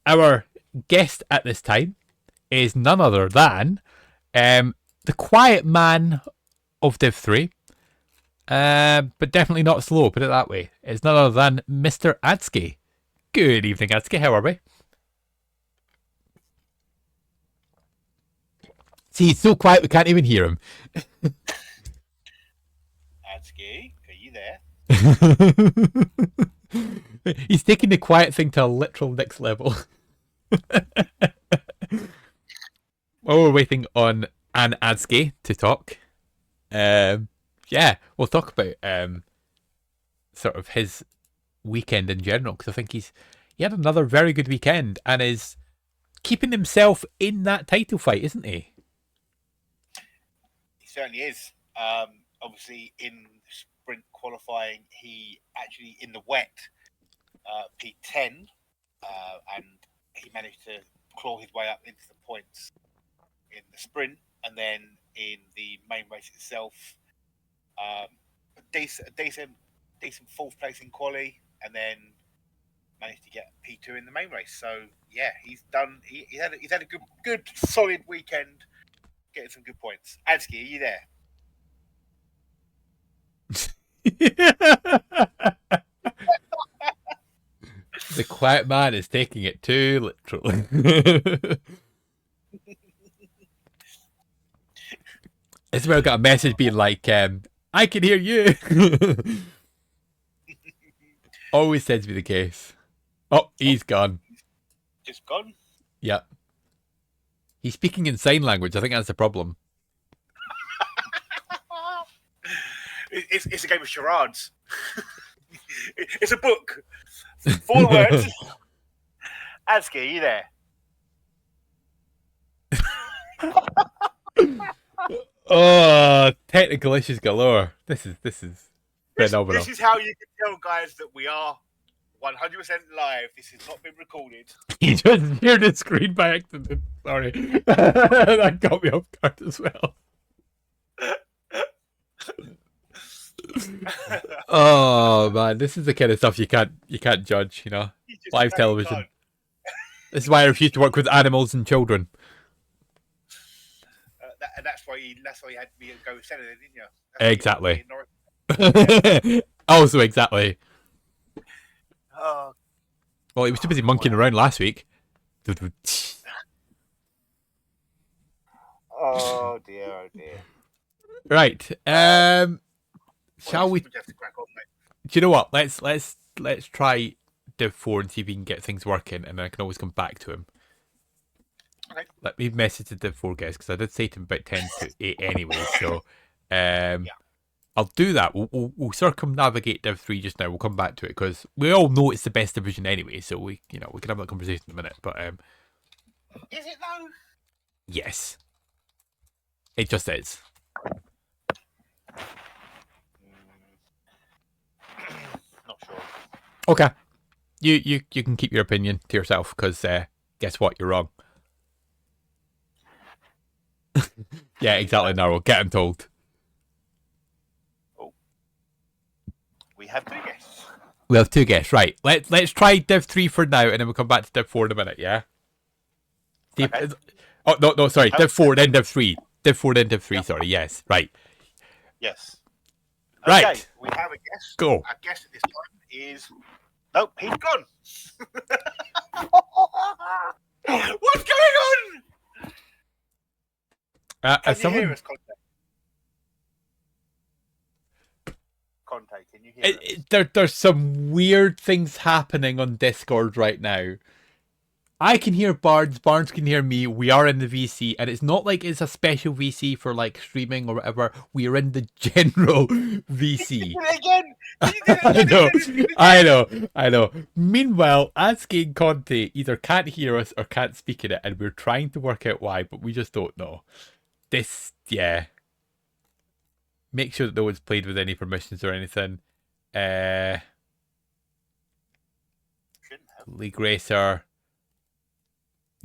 Our guest at this time is none other than the quiet man of Div 3. But definitely not slow, put it that way. It's none other than Mr. Adsky. Good evening, Adsky. How are we? See, he's so quiet we can't even hear him. Adsky, are you there? He's taking the quiet thing to a literal next level. While we're waiting on Ann Adsky to talk, yeah, we'll talk about sort of his weekend in general, because I think he had another very good weekend and is keeping himself in that title fight, isn't he? He certainly is. Obviously, in sprint qualifying, he actually in the wet P10, and he managed to claw his way up into the points in the sprint, and then in the main race itself, a decent fourth place in quali, and then managed to get P2 in the main race. So yeah, he's done. He's had a good solid weekend, getting some good points. Adsky, are you there? The quiet man is taking it too literally. It's where I got a message being like, I can hear you. Always tends to be the case. Oh, he's gone. Just gone? Yeah. He's speaking in sign language. I think that's the problem. It's a game of charades. It's a book. 4 words. Adsky, are you there? Oh, technical issues galore. This is phenomenal. This is how you can tell, guys, that we are 100% live. This has not been recorded. You just heard the screen by accident. Sorry. That got me off guard as well. Oh man, this is the kind of stuff you can't judge, you know. Live television. This is why I refuse to work with animals and children. And that's why you had me go with Senator, didn't you? Exactly. Also, exactly. Oh. Well, he was too busy monkeying around last week. Oh dear, Right. Shall we? Do you know what? Let's try Div 4 and see if we can get things working, and then I can always come back to him. Okay. Let me message the Div 4 guys, because I did say to him about 10 to 8 anyway. So, yeah. I'll do that. We'll circumnavigate Div 3 just now. We'll come back to it because we all know it's the best division anyway. So we can have that conversation in a minute. But is it though? Yes. It just is. Not sure. Okay. You can keep your opinion to yourself because guess what? You're wrong. Yeah, exactly, Narrow. Get him told. Oh. We have 2 guests. We have 2 guests. Right. Let's try Div 3 for now, and then we'll come back to Div 4 in a minute, yeah? Okay. Oh, no, sorry. Div 4, then Div 3. Div 4, then Div 3, yep. Sorry. Yes. Right. Yes. Right. Okay, we have a guest. Go. Our guest at this time is... Nope, he's gone. What's going on? Can you hear us, Conte? Can you hear us? There's some weird things happening on Discord right now. I can hear Barnes can hear me. We are in the VC, and it's not like it's a special VC for like streaming or whatever. We are in the general VC. I know. Meanwhile, Aski and Conte either can't hear us or can't speak in it, and we're trying to work out why, but we just don't know. Yeah. Make sure that no one's played with any permissions or anything. League Racer.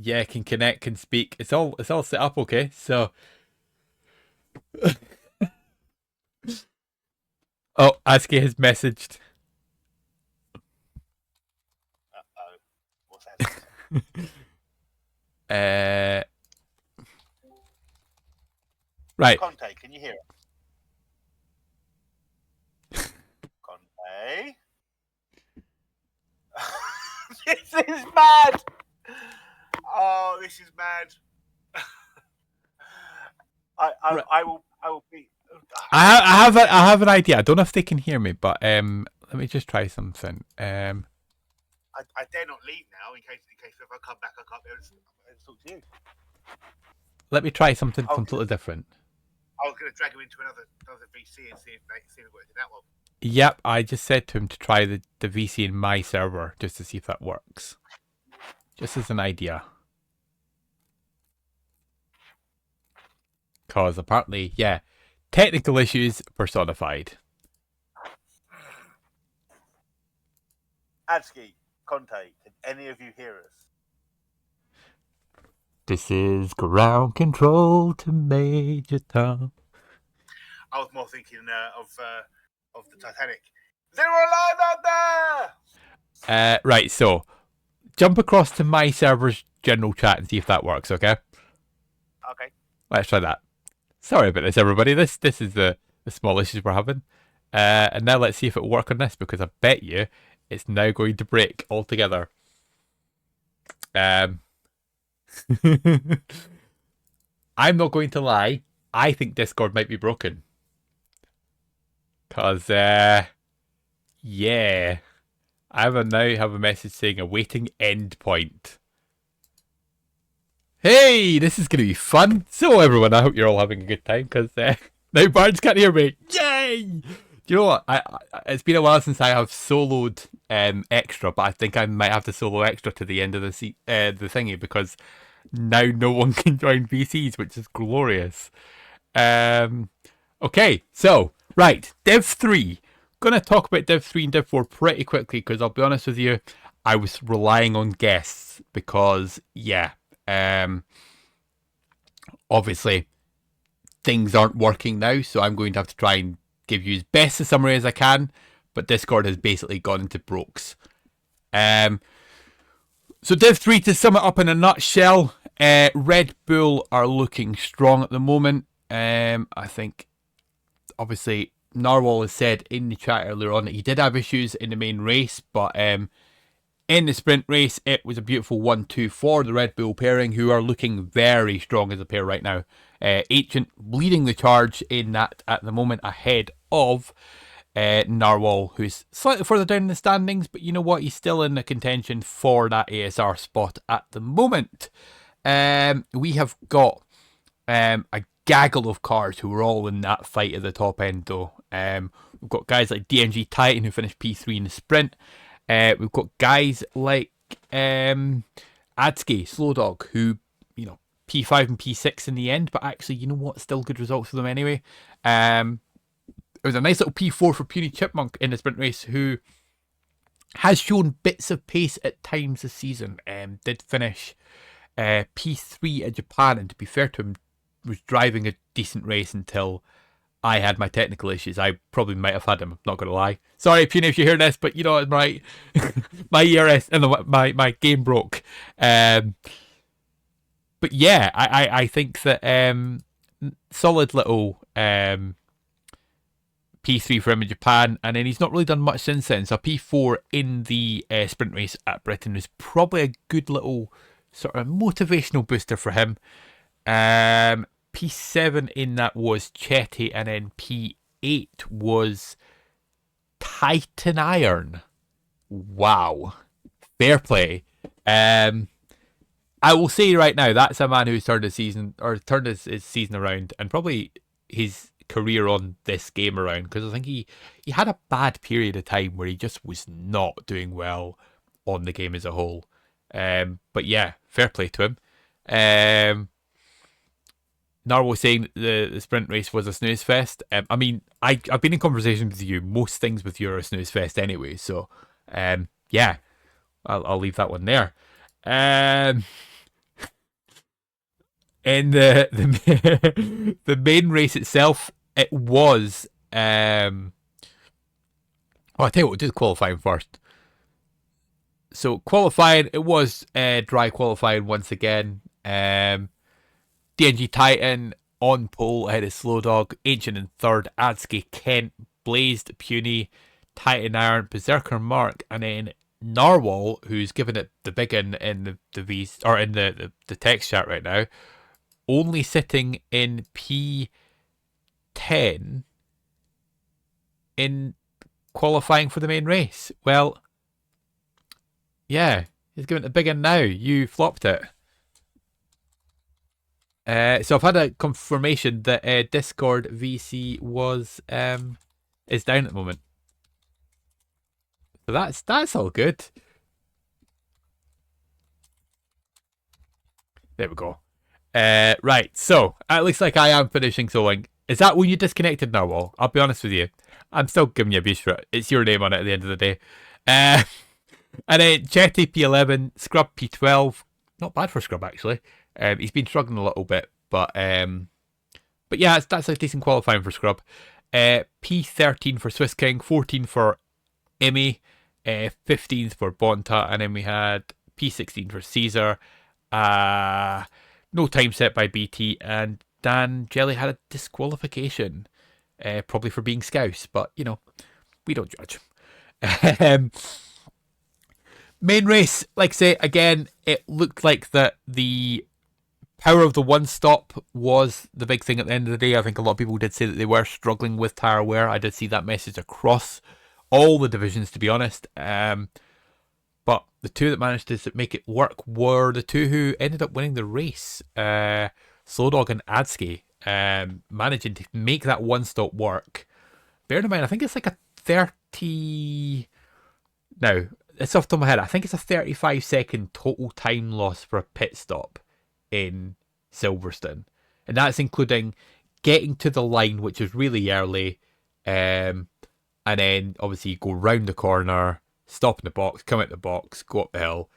Yeah, can connect, can speak. It's all set up okay. So oh, Aski has messaged. What's happening? Right. Conte, can you hear us? Conte. This is mad. Oh, this is mad. I will be. I have an idea. I don't know if they can hear me, but let me just try something. I dare not leave now in case if I come back I can't be able to talk to you. Let me try something completely different. I was going to drag him into another VC and see if it works in that one. Yep, I just said to him to try the VC in my server just to see if that works. Just as an idea. Because apparently, yeah, technical issues personified. Adski, Conte, can any of you hear us? This is ground control to Major Tom. I was more thinking of the Titanic. They're alive out there! Right, so jump across to my server's general chat and see if that works, okay? Okay. Let's try that. Sorry about this, everybody. This is the small issues we're having. And now let's see if it'll work on this, because I bet you it's now going to break altogether. I'm not going to lie. I think Discord might be broken. Because, yeah. I now have a message saying awaiting endpoint. Hey, this is going to be fun. So, everyone, I hope you're all having a good time, because now Barnes can't hear me. Yay! Do you know what? It's been a while since I have soloed extra, but I think I might have to solo extra to the end of the thingy, because now no one can join VCs, which is glorious. Okay, so, right, Div 3. Going to talk about Div 3 and Div 4 pretty quickly, because I'll be honest with you, I was relying on guests, because, yeah, obviously, things aren't working now, so I'm going to have to try and give you as best a summary as I can, but Discord has basically gone into brokes. So Div 3, to sum it up in a nutshell, Red Bull are looking strong at the moment. I think, obviously, Narwhal has said in the chat earlier on that he did have issues in the main race, but in the sprint race, it was a beautiful 1-2 for the Red Bull pairing, who are looking very strong as a pair right now. Ancient leading the charge in that at the moment, ahead of Narwhal, who's slightly further down in the standings, but you know what? He's still in the contention for that ASR spot at the moment. We have got a gaggle of cars who are all in that fight at the top end, though. We've got guys like DNG Titan, who finished P3 in the sprint. We've got guys like Adski, Slow Dog, who, you know, P5 and P6 in the end, but actually, you know what? Still good results for them anyway. It was a nice little P4 for Puny Chipmunk in the sprint race, who has shown bits of pace at times this season. Did finish P3 at Japan, and to be fair to him, was driving a decent race until I had my technical issues. I probably might have had them, I'm not going to lie. Sorry, Puny, if you hear this, but you know, my ERS and my game broke. But yeah, I think that solid little P3 for him in Japan, and then he's not really done much since then. So P4 in the sprint race at Britain was probably a good little sort of motivational booster for him. P7 in that was Chetty, and then P8 was Titan Iron. Wow. Fair play. I will say right now, that's a man who's turned his season around, and probably his career on this game around, because I think he had a bad period of time where he just was not doing well on the game as a whole. But yeah, fair play to him. Narwhal saying the sprint race was a snooze fest. I mean, I've been in conversation with you. Most things with you are a snooze fest anyway. So, yeah, I'll leave that one there. In the the main race itself, it was. Well, I tell you what, we'll do the qualifying first. So qualifying, it was dry qualifying once again. DNG Titan on pole ahead of Slow Dog, Ancient in third, Adski, Kent, Blazed, Puny, Titan Iron, Berserker Mark, and then Narwhal, who's given it the big in the V or in the text chat right now, only sitting in P10 in qualifying for the main race. Well, yeah, he's given it the big in now. You flopped it. So I've had a confirmation that Discord VC is down at the moment. So that's all good. There we go. Right, so it looks like I am finishing soloing. Is that when you disconnected now, Wall? I'll be honest with you. I'm still giving you abuse for it. It's your name on it at the end of the day. And then Chetty P11, Scrub P12. Not bad for Scrub, actually. He's been struggling a little bit, but yeah, that's a decent qualifying for Scrub. P13 for Swiss King, 14 for Emmy, 15th for Bonta, and then we had P16 for Caesar. No time set by BT, and Dan Jelly had a disqualification, probably for being Scouse, but you know, we don't judge. Main race, like I say, again, it looked like that the power of the one stop was the big thing at the end of the day. I think a lot of people did say that they were struggling with tire wear. I did see that message across all the divisions, to be honest. But the two that managed to make it work were the two who ended up winning the race. Slow Dog and Adski, managing to make that one stop work. Bear in mind, I think it's like a 30... Now, it's off the top of my head. I think it's a 35-second total time loss for a pit stop in Silverstone. And that's including getting to the line, which is really early, and then obviously you go round the corner, stop in the box, come out the box, go up the hill.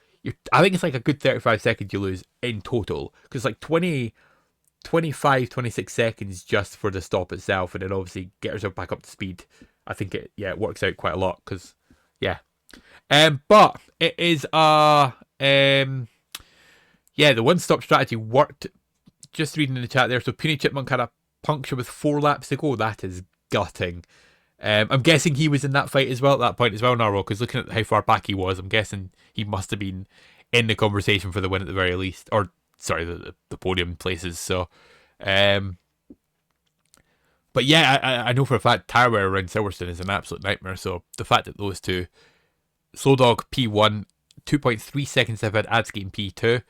I think it's like a good 35 seconds you lose in total, because like 25, 26 seconds just for the stop itself, and then obviously get yourself back up to speed. I think it works out quite a lot, because yeah. But it is the one-stop strategy worked. Just reading in the chat there, so Puny Chipmunk had a puncture with 4 laps to go. That is gutting. I'm guessing he was in that fight as well at that point as well, Narrow, because looking at how far back he was, I'm guessing he must have been in the conversation for the win at the very least. Or, sorry, the podium places. So, but yeah, I know for a fact tire wear around Silverstone is an absolute nightmare. So the fact that those two, Slow Dog P1, 2.3 seconds ahead Adski in P2.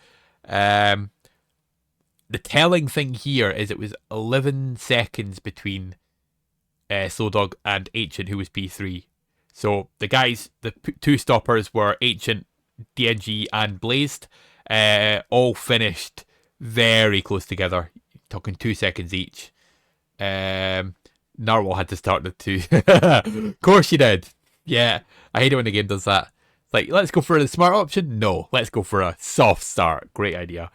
The telling thing here is it was 11 seconds between Slow Dog and Ancient, who was P3. So the guys, the two stoppers were Ancient, DNG, and Blazed, all finished very close together, talking 2 seconds each. Narwhal had to start the 2. Of course you did. Yeah, I hate it when the game does that. It's like, let's go for the smart option. No, let's go for a soft start. Great idea.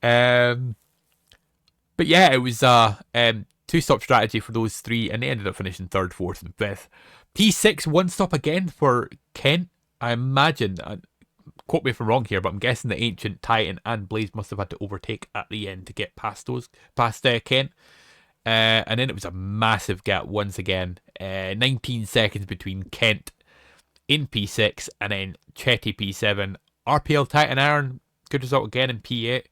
But yeah, it was a 2-stop strategy for those 3, and they ended up finishing 3rd, 4th, and 5th. P6 1-stop again for Kent. I imagine, quote me if I'm wrong here, but I'm guessing the Ancient, Titan, and Blaze must have had to overtake at the end to get past Kent. And then it was a massive gap once again. 19 seconds between Kent in P6 and then Chetty P7. RPL Titan Iron, good result again in P8.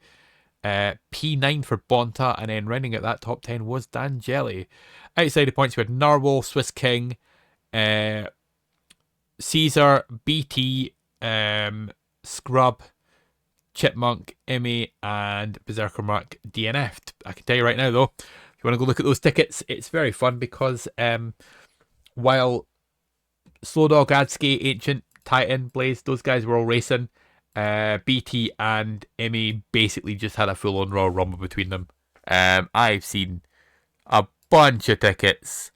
P9 for Bonta, and then rounding out that top 10 was Dan Jelly. Outside the points, we had Narwhal, Swiss King, Caesar, BT, Scrub, Chipmunk, Emmy, and Berserker Mark DNF'd. I can tell you right now, though, if you want to go look at those tickets, it's very fun because while Slowdog, Adski, Ancient, Titan, Blaze, those guys were all racing, BT and Emmy basically just had a full-on Royal Rumble between them. I've seen a bunch of tickets,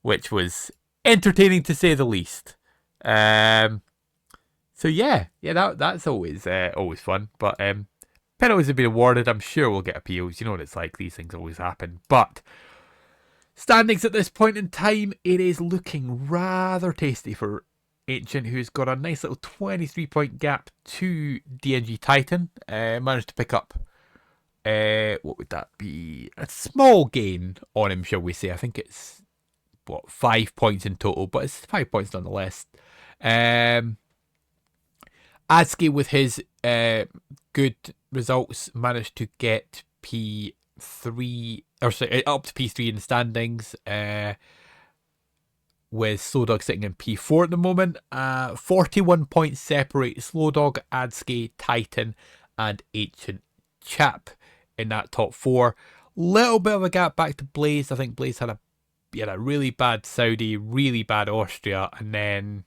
which was entertaining to say the least. So yeah, that's always fun. But penalties have been awarded. I'm sure we'll get appeals. You know what it's like. These things always happen. But standings at this point in time, it is looking rather tasty for Ancient, who's got a nice little 23-point gap to DNG Titan. Managed to pick up, what would that be? A small gain on him, shall we say. I think it's, 5 points in total, but it's 5 points nonetheless. Adski, with his good results, managed to get P3, up to P3 in the standings, with Slowdog sitting in P4 at the moment. 41 points separate Slowdog, Adski, Titan, and Ancient Chap in that top 4. Little bit of a gap back to Blaze. I think Blaze had a really bad Saudi, really bad Austria, and then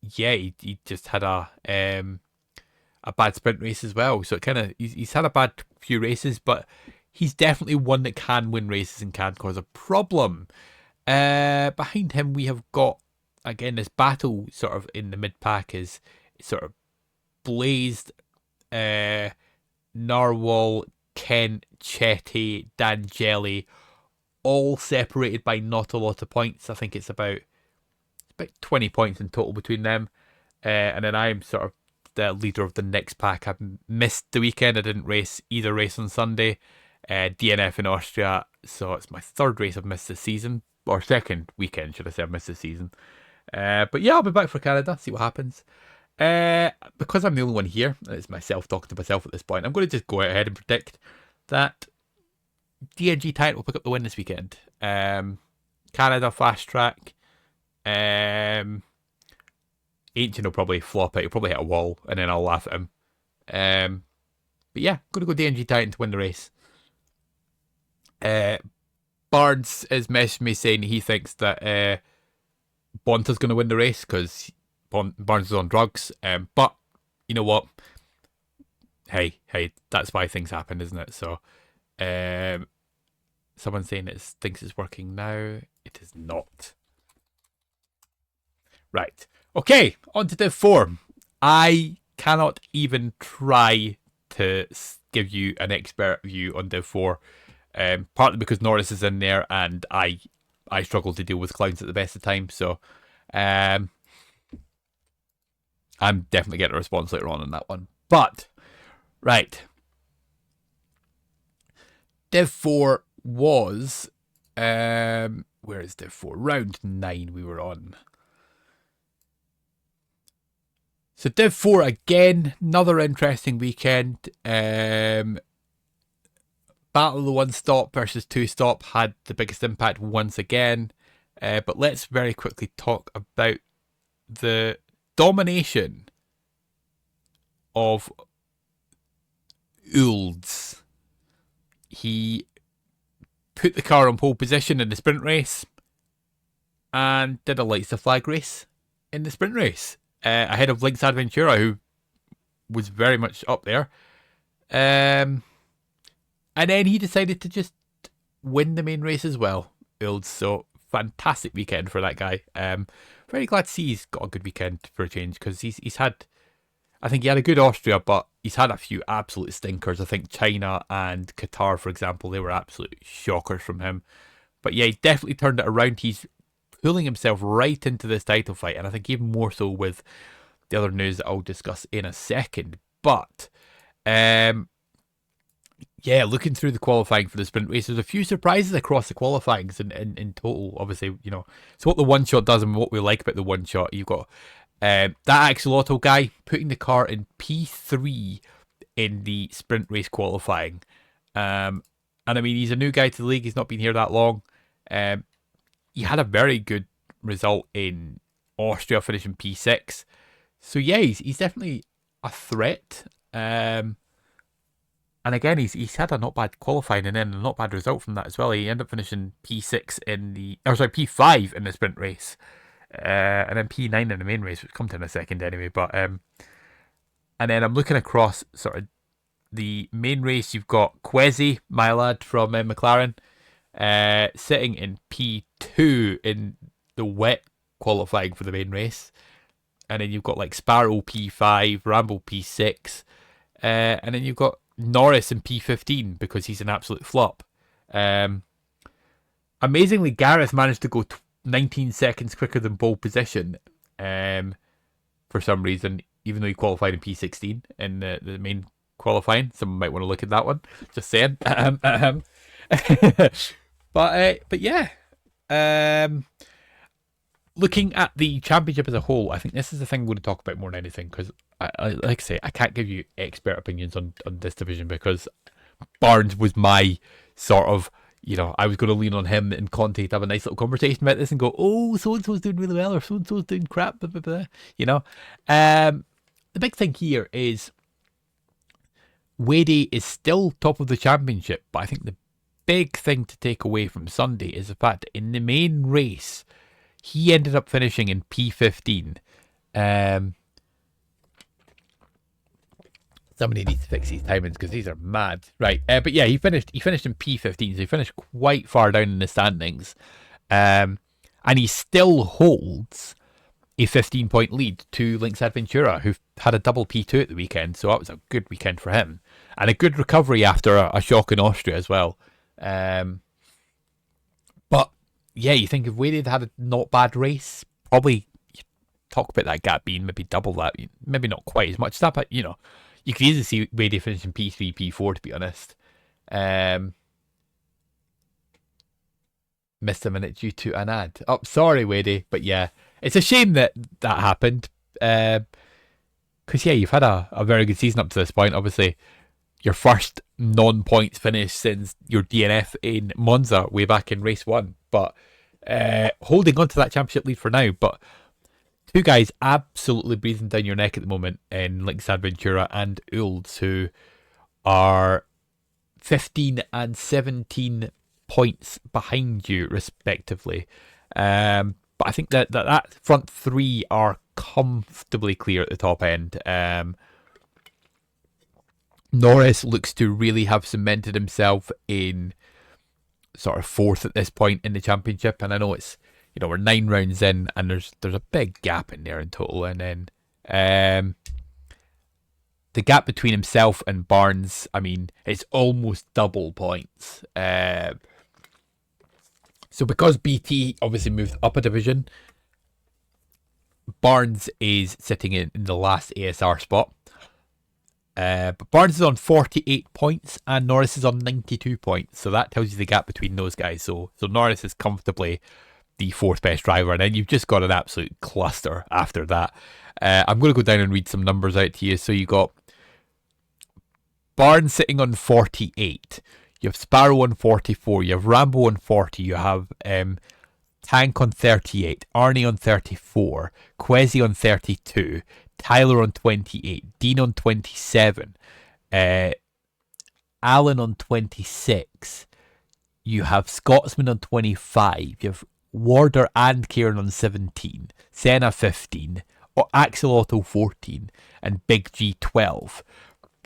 he just had a bad sprint race as well. So it kind of he's had a bad few races, but he's definitely one that can win races and can cause a problem. Behind him, we have got, again, this battle sort of in the mid-pack is sort of Blazed, Narwhal, Kent, Chetty, Dan Jelly, all separated by not a lot of points. I think it's about 20 points in total between them. And then I'm sort of the leader of the next pack. I've missed the weekend. I didn't race either race on Sunday. DNF in Austria, so it's my 3rd race I've missed this season, or 2nd weekend, should I say, I've missed this season. But yeah, I'll be back for Canada, see what happens. Because I'm the only one here, and it's myself talking to myself at this point, I'm going to just go ahead and predict that DNG Titan will pick up the win this weekend. Canada fast track. Ancient will probably flop it. He'll probably hit a wall, and then I'll laugh at him. But yeah, going to go DNG Titan to win the race. Barnes has messaged me saying he thinks that Bonta's going to win the race because Barnes is on drugs. But you know what? Hey, that's why things happen, isn't it? So, someone saying it thinks it's working now. It is not. Right. Okay, on to Div 4. I cannot even try to give you an expert view on Div 4. Partly because Norris is in there and I struggle to deal with clowns at the best of times. So I'm definitely getting a response later on that one. But, right. Div 4 was... where is Div 4? Round 9 we were on. So Div 4 again, another interesting weekend. Battle of the 1-stop versus 2-stop had the biggest impact once again. But let's very quickly talk about the domination of Ulds. He put the car on pole position in the sprint race and did a lights to flag race in the sprint race. Ahead of Lynx Adventura, who was very much up there. And then he decided to just win the main race as well. So fantastic weekend for that guy. Very glad to see he's got a good weekend for a change, because he's had, I think he had a good Austria, but he's had a few absolute stinkers. I think China and Qatar, for example, they were absolute shockers from him. But yeah, he definitely turned it around. He's pulling himself right into this title fight, and I think even more so with the other news that I'll discuss in a second. But yeah, looking through the qualifying for the sprint race, there's a few surprises across the qualifyings in total. Obviously, you know, so what the one shot does and what we like about the one shot, you've got that Axolotl guy putting the car in P3 in the sprint race qualifying. And I mean, he's a new guy to the league. He's not been here that long. He had a very good result in Austria, finishing P6. So yeah, he's definitely a threat. And again, he's had a not bad qualifying and then a not bad result from that as well. He ended up finishing P6 P5 in the sprint race, and then P9 in the main race, which will come to in a second anyway. But and then I'm looking across sort of the main race. You've got Kwesi, my lad from McLaren, sitting in P2 in the wet qualifying for the main race, and then you've got like Sparrow P5, Rambo P6, and then you've got Norris in P15 because he's an absolute flop. Amazingly, Gareth managed to go 19 seconds quicker than pole position for some reason, even though he qualified in P16 in the main qualifying. Someone might want to look at that one. Just saying. But yeah. Looking at the championship as a whole, I think this is the thing I'm going to talk about more than anything, because I like I say, I can't give you expert opinions on this division, because Barnes was my sort of, you know, I was going to lean on him and Conte to have a nice little conversation about this and go, oh, so-and-so's doing really well, or so-and-so's doing crap, blah, blah, blah, you know. The big thing here is Wade is still top of the championship, but I think the big thing to take away from Sunday is the fact that in the main race, he ended up finishing in P15. Somebody needs to fix these timings because these are mad. Right. But yeah, he finished in P15, so he finished quite far down in the standings. And he still holds a 15-point lead to Lynx Adventura, who had a double P2 at the weekend, so that was a good weekend for him. And a good recovery after a shock in Austria as well. But yeah, you think if Wade had a not bad race, probably talk about that gap being maybe double that, maybe not quite as much as that, but you know, you could easily see Wade finishing P3, P4 to be honest. Missed a minute due to an ad. Oh, sorry Wade, but yeah, it's a shame that happened. Because yeah, you've had a very good season up to this point. Obviously, your first non-points finish since your DNF in Monza way back in race 1. But holding on to that championship lead for now. But two guys absolutely breathing down your neck at the moment in Lynx Adventura and Ulds, who are 15 and 17 points behind you respectively. But I think that front three are comfortably clear at the top end. Norris looks to really have cemented himself in sort of fourth at this point in the championship, and I know it's, you know, we're 9 rounds in and there's a big gap in there in total, and then the gap between himself and Barnes, I mean, it's almost double points. So because BT obviously moved up a division, Barnes is sitting in the last ASR spot. But Barnes is on 48 points and Norris is on 92 points. So that tells you the gap between those guys. So Norris is comfortably the fourth best driver. And then you've just got an absolute cluster after that. I'm going to go down and read some numbers out to you. So you got Barnes sitting on 48. You have Sparrow on 44. You have Rambo on 40. You have Tank on 38. Arnie on 34. Kwesi on 32. Tyler on 28, Dean on 27, Alan on 26, you have Scotsman on 25, you have Warder and Kieran on 17, Senna 15, Axel Otto 14, and Big G 12.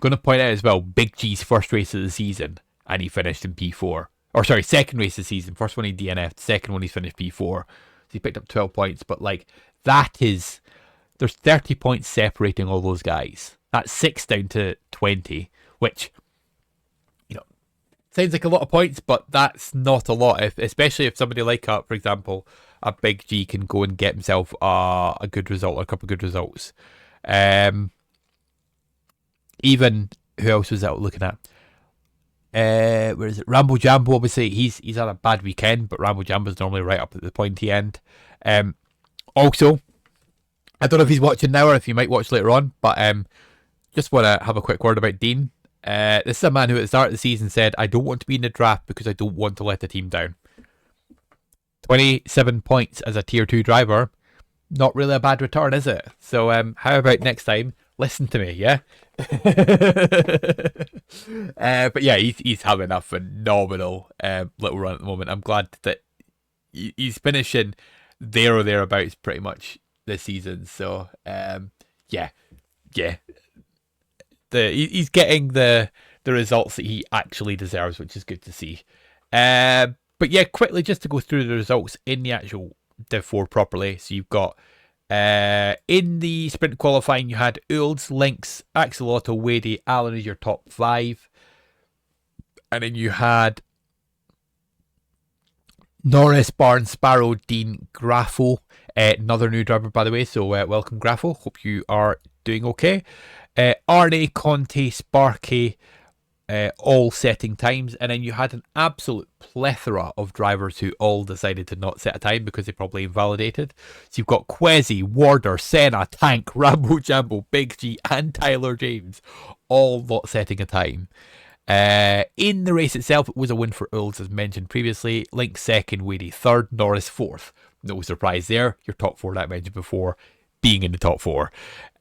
Going to point out as well, Big G's first race of the season, and he finished in P4. Or sorry, second race of the season. First one he DNF'd, second one he finished P4. So he picked up 12 points, but like, there's 30 points separating all those guys. That's 6 down to 20, which, sounds like a lot of points, but that's not a lot, especially if somebody like, for example, a Big G can go and get himself a good result, or a couple of good results. Even, who else was out looking at? Where is it? Rambo Jambo, obviously, he's had a bad weekend, but Rambo Jambo's normally right up at the pointy end. Also, I don't know if he's watching now or if he might watch later on, but just want to have a quick word about Dean. This is a man who at the start of the season said, I don't want to be in the draft because I don't want to let the team down. 27 points as a tier 2 driver, not really a bad return, is it? So how about next time, listen to me, yeah? But yeah, he's having a phenomenal little run at the moment. I'm glad that he's finishing there or thereabouts pretty much this season. So yeah. He's getting the results that he actually deserves, which is good to see. But yeah, quickly just to go through the results in the actual Div 4 properly. So you've got in the sprint qualifying, you had Ulds, Lynx, Axel Otto, Wadey, Alan as your top 5. And then you had Norris, Barnes, Sparrow, Dean, Graffo. Another new driver, by the way, so welcome, Graffo. Hope you are doing okay. Arnie, Conte, Sparky, all setting times, and then you had an absolute plethora of drivers who all decided to not set a time because they probably invalidated. So you've got Quezzy, Warder, Senna, Tank, Rambo Jambo, Big G, and Tyler James, all not setting a time. In the race itself, it was a win for Ulds, as mentioned previously. Link second, Wadey third, Norris fourth. No surprise there. Your top 4 that I mentioned before being in the top 4.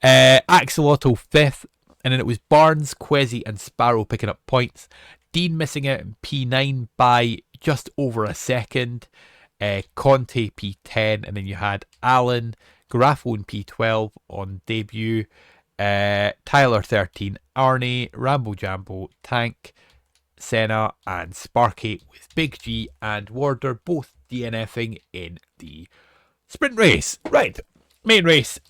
Axel Otto 5th, and then it was Barnes, Quezzy, and Sparrow picking up points. Dean missing out in P9 by just over a second. Conte P10, and then you had Alan, Graffo in P12 on debut. Tyler 13, Arnie, Rambo Jambo, Tank, Senna, and Sparky with Big G and Warder both DNFing in the sprint race. Right. Main race,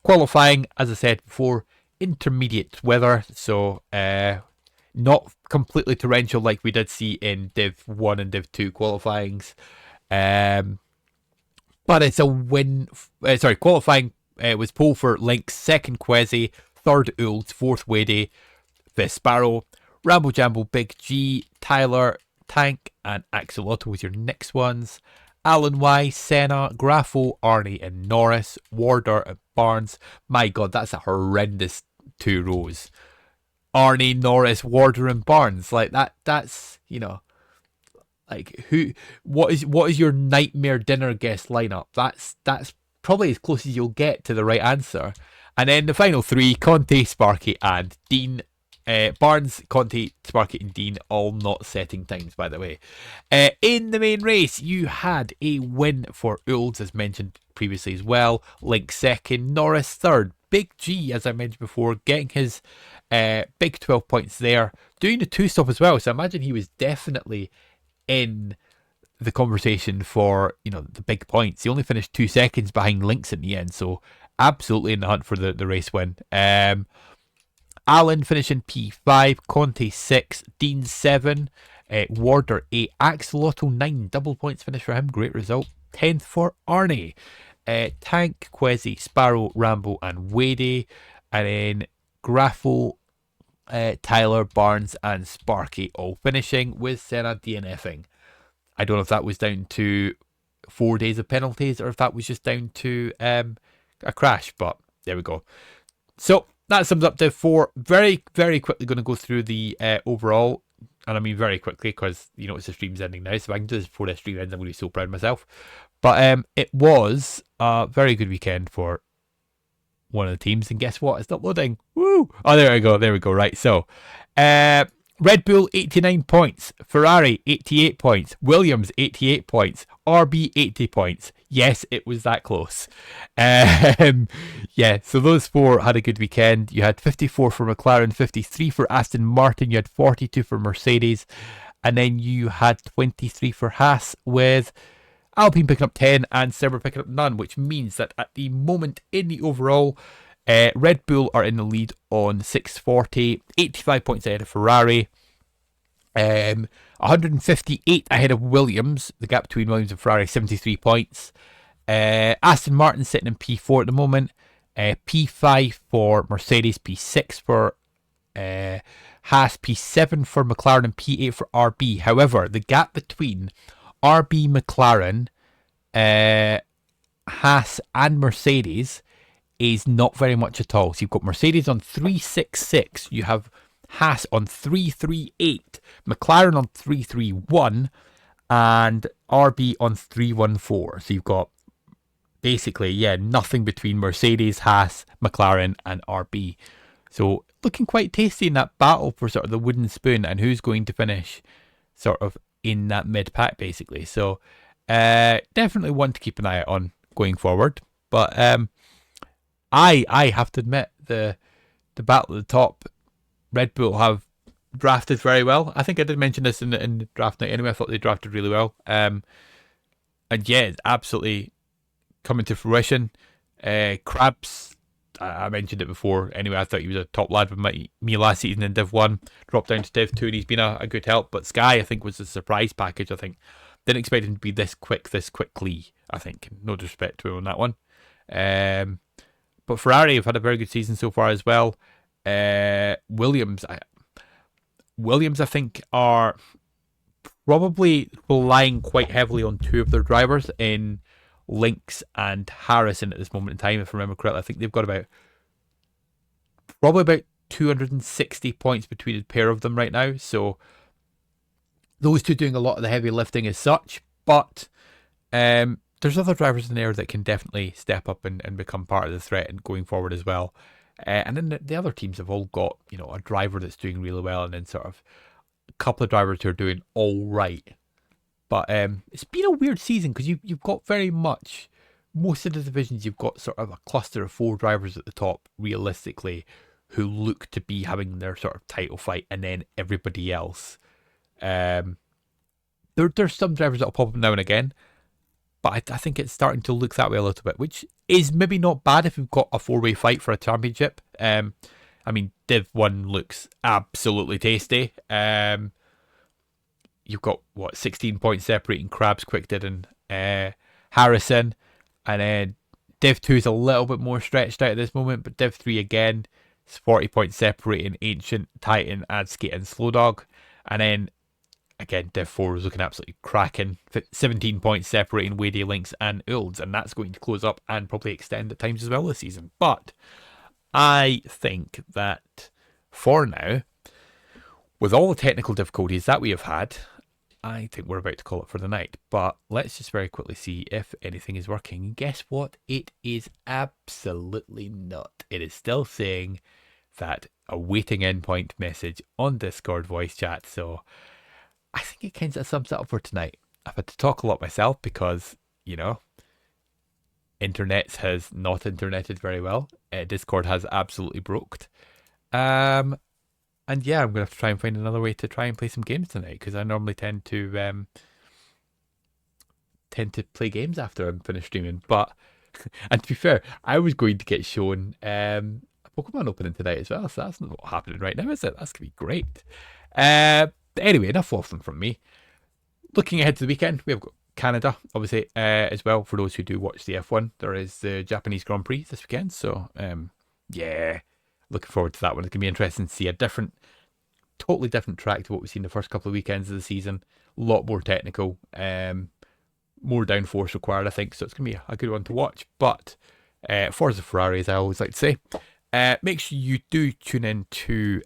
qualifying, as I said before, intermediate weather, so not completely torrential like we did see in Div 1 and Div 2 qualifyings, but it's a win. Qualifying was pole for Lynx, second Quezzy, third Ulds, fourth Wadey, fifth Sparrow, Rambo Jambo, Big G, Tyler, Tank, and Axel Otto was your next ones. Alan Y, Senna, Graffo, Arnie, and Norris, Warder, and Barnes. My God, that's a horrendous 2 rows. Arnie, Norris, Warder, and Barnes. Like that's like what is your nightmare dinner guest lineup? That's probably as close as you'll get to the right answer. And then the final 3, Conte, Sparky, and Dean. Barnes, Conte, Sparky, and Dean all not setting times, by the way. In the main race, you had a win for Ulds, as mentioned previously as well. Link second, Norris third. Big G, as I mentioned before, getting his big 12 points there. Doing the 2-stop as well, so I imagine he was definitely in the conversation for, the big points. He only finished 2 seconds behind Lynx in the end, so absolutely in the hunt for the race win. Alan finishing P5, Conte 6, Dean 7, Warder 8, Axel Otto 9, double points finish for him, great result. 10th for Arnie. Tank, Quezzy, Sparrow, Rambo, and Wadey. And then Graffo, Tyler, Barnes, and Sparky all finishing with Senna DNFing. I don't know if that was down to 4 days of penalties or if that was just down to a crash, but there we go. So that sums up Div 4. Very, very quickly going to go through the overall. And I mean very quickly because, it's the stream's ending now. So if I can do this before the stream ends, I'm going to be so proud of myself. But it was a very good weekend for one of the teams. And guess what? It's not loading. Woo! Oh, there we go. There we go. Right. So, Red Bull 89 points, Ferrari 88 points, Williams 88 points, RB 80 points. Yes, it was that close. Yeah, so those four had a good weekend. You had 54 for McLaren, 53 for Aston Martin, you had 42 for Mercedes, and then you had 23 for Haas, with Alpine picking up 10 and Sauber picking up none, which means that at the moment in the overall, Red Bull are in the lead on 640, 85 points ahead of Ferrari, 158 ahead of Williams. The gap between Williams and Ferrari, 73 points. Aston Martin sitting in P4 at the moment, P5 for Mercedes, P6 for Haas, P7 for McLaren, and P8 for RB. However, the gap between RB, McLaren, Haas and Mercedes is not very much at all. So you've got Mercedes on 366, you have Haas on 338, McLaren on 331, and RB on 314. So you've got basically, nothing between Mercedes, Haas, McLaren, and RB. So looking quite tasty in that battle for sort of the wooden spoon and who's going to finish sort of in that mid pack, basically. So definitely one to keep an eye on going forward. But I have to admit, the battle at the top, Red Bull have drafted very well. I think I did mention this in the draft night anyway. I thought they drafted really well. And yeah, it's absolutely coming to fruition. Krabs, I mentioned it before. Anyway, I thought he was a top lad with me last season in Div 1. Dropped down to Div 2 and he's been a good help. But Sky, I think, was a surprise package. I think didn't expect him to be this quickly. I think, no disrespect to him on that one. But Ferrari have had a very good season so far as well. Williams, I think, are probably relying quite heavily on two of their drivers in Lynx and Harrison at this moment in time. If I remember correctly, I think they've got probably about 260 points between the pair of them right now. So those two doing a lot of the heavy lifting as such. But there's other drivers in there that can definitely step up and become part of the threat and going forward as well. And then the other teams have all got, a driver that's doing really well, and then sort of a couple of drivers who are doing all right. But it's been a weird season because you've got very much, most of the divisions, you've got sort of a cluster of four drivers at the top, realistically, who look to be having their sort of title fight, and then everybody else. There's some drivers that will pop up now and again, but I think it's starting to look that way a little bit, which is maybe not bad if you've got a four-way fight for a championship. I mean, Div 1 looks absolutely tasty. You've got, 16 points separating Krabs, Quickdid, and Harrison. And then Div 2 is a little bit more stretched out at this moment, but Div 3 again is 40 points separating Ancient, Titan, Adskate, and Slowdog. And then again, Div 4 is looking absolutely cracking. 17 points separating Wady, Lynx, and Ulds, and that's going to close up and probably extend at times as well this season. But I think that for now, with all the technical difficulties that we have had, I think we're about to call it for the night. But let's just very quickly see if anything is working. Guess what? It is absolutely not. It is still saying that awaiting endpoint message on Discord voice chat. So I think it kind of sums it up for tonight. I've had to talk a lot myself because, internet has not interneted very well. Discord has absolutely broked. And yeah, I'm going to have to try and find another way to try and play some games tonight, because I normally tend to play games after I'm finished streaming. But, and to be fair, I was going to get shown a Pokemon opening tonight as well, so that's not happening right now, is it? That's going to be great. Anyway, enough waffling from me. Looking ahead to the weekend, we have got Canada, obviously, as well. For those who do watch the F1, there is the Japanese Grand Prix this weekend. So, yeah, looking forward to that one. It's going to be interesting to see a totally different track to what we've seen the first couple of weekends of the season. A lot more technical, more downforce required, I think. So it's going to be a good one to watch. But Forza Ferrari, as I always like to say, make sure you do tune in to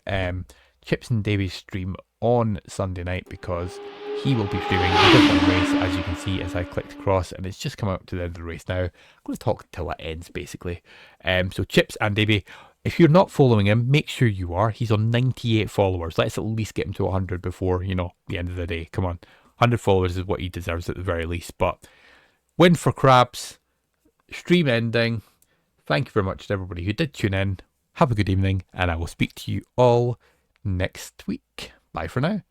Chips and Davy's stream on Sunday night, because he will be streaming a different race, as you can see as I clicked across, and it's just come up to the end of the race now. I'm going to talk until it ends, basically. So Chips and Davy, If you're not following him, make sure you are. He's on 98 followers. Let's at least get him to 100 before, the end of the day. Come on. 100 followers is what he deserves at the very least. But win for Crabs. Stream ending. Thank you very much to everybody who did tune in. Have a good evening, and I will speak to you all next week. Bye for now.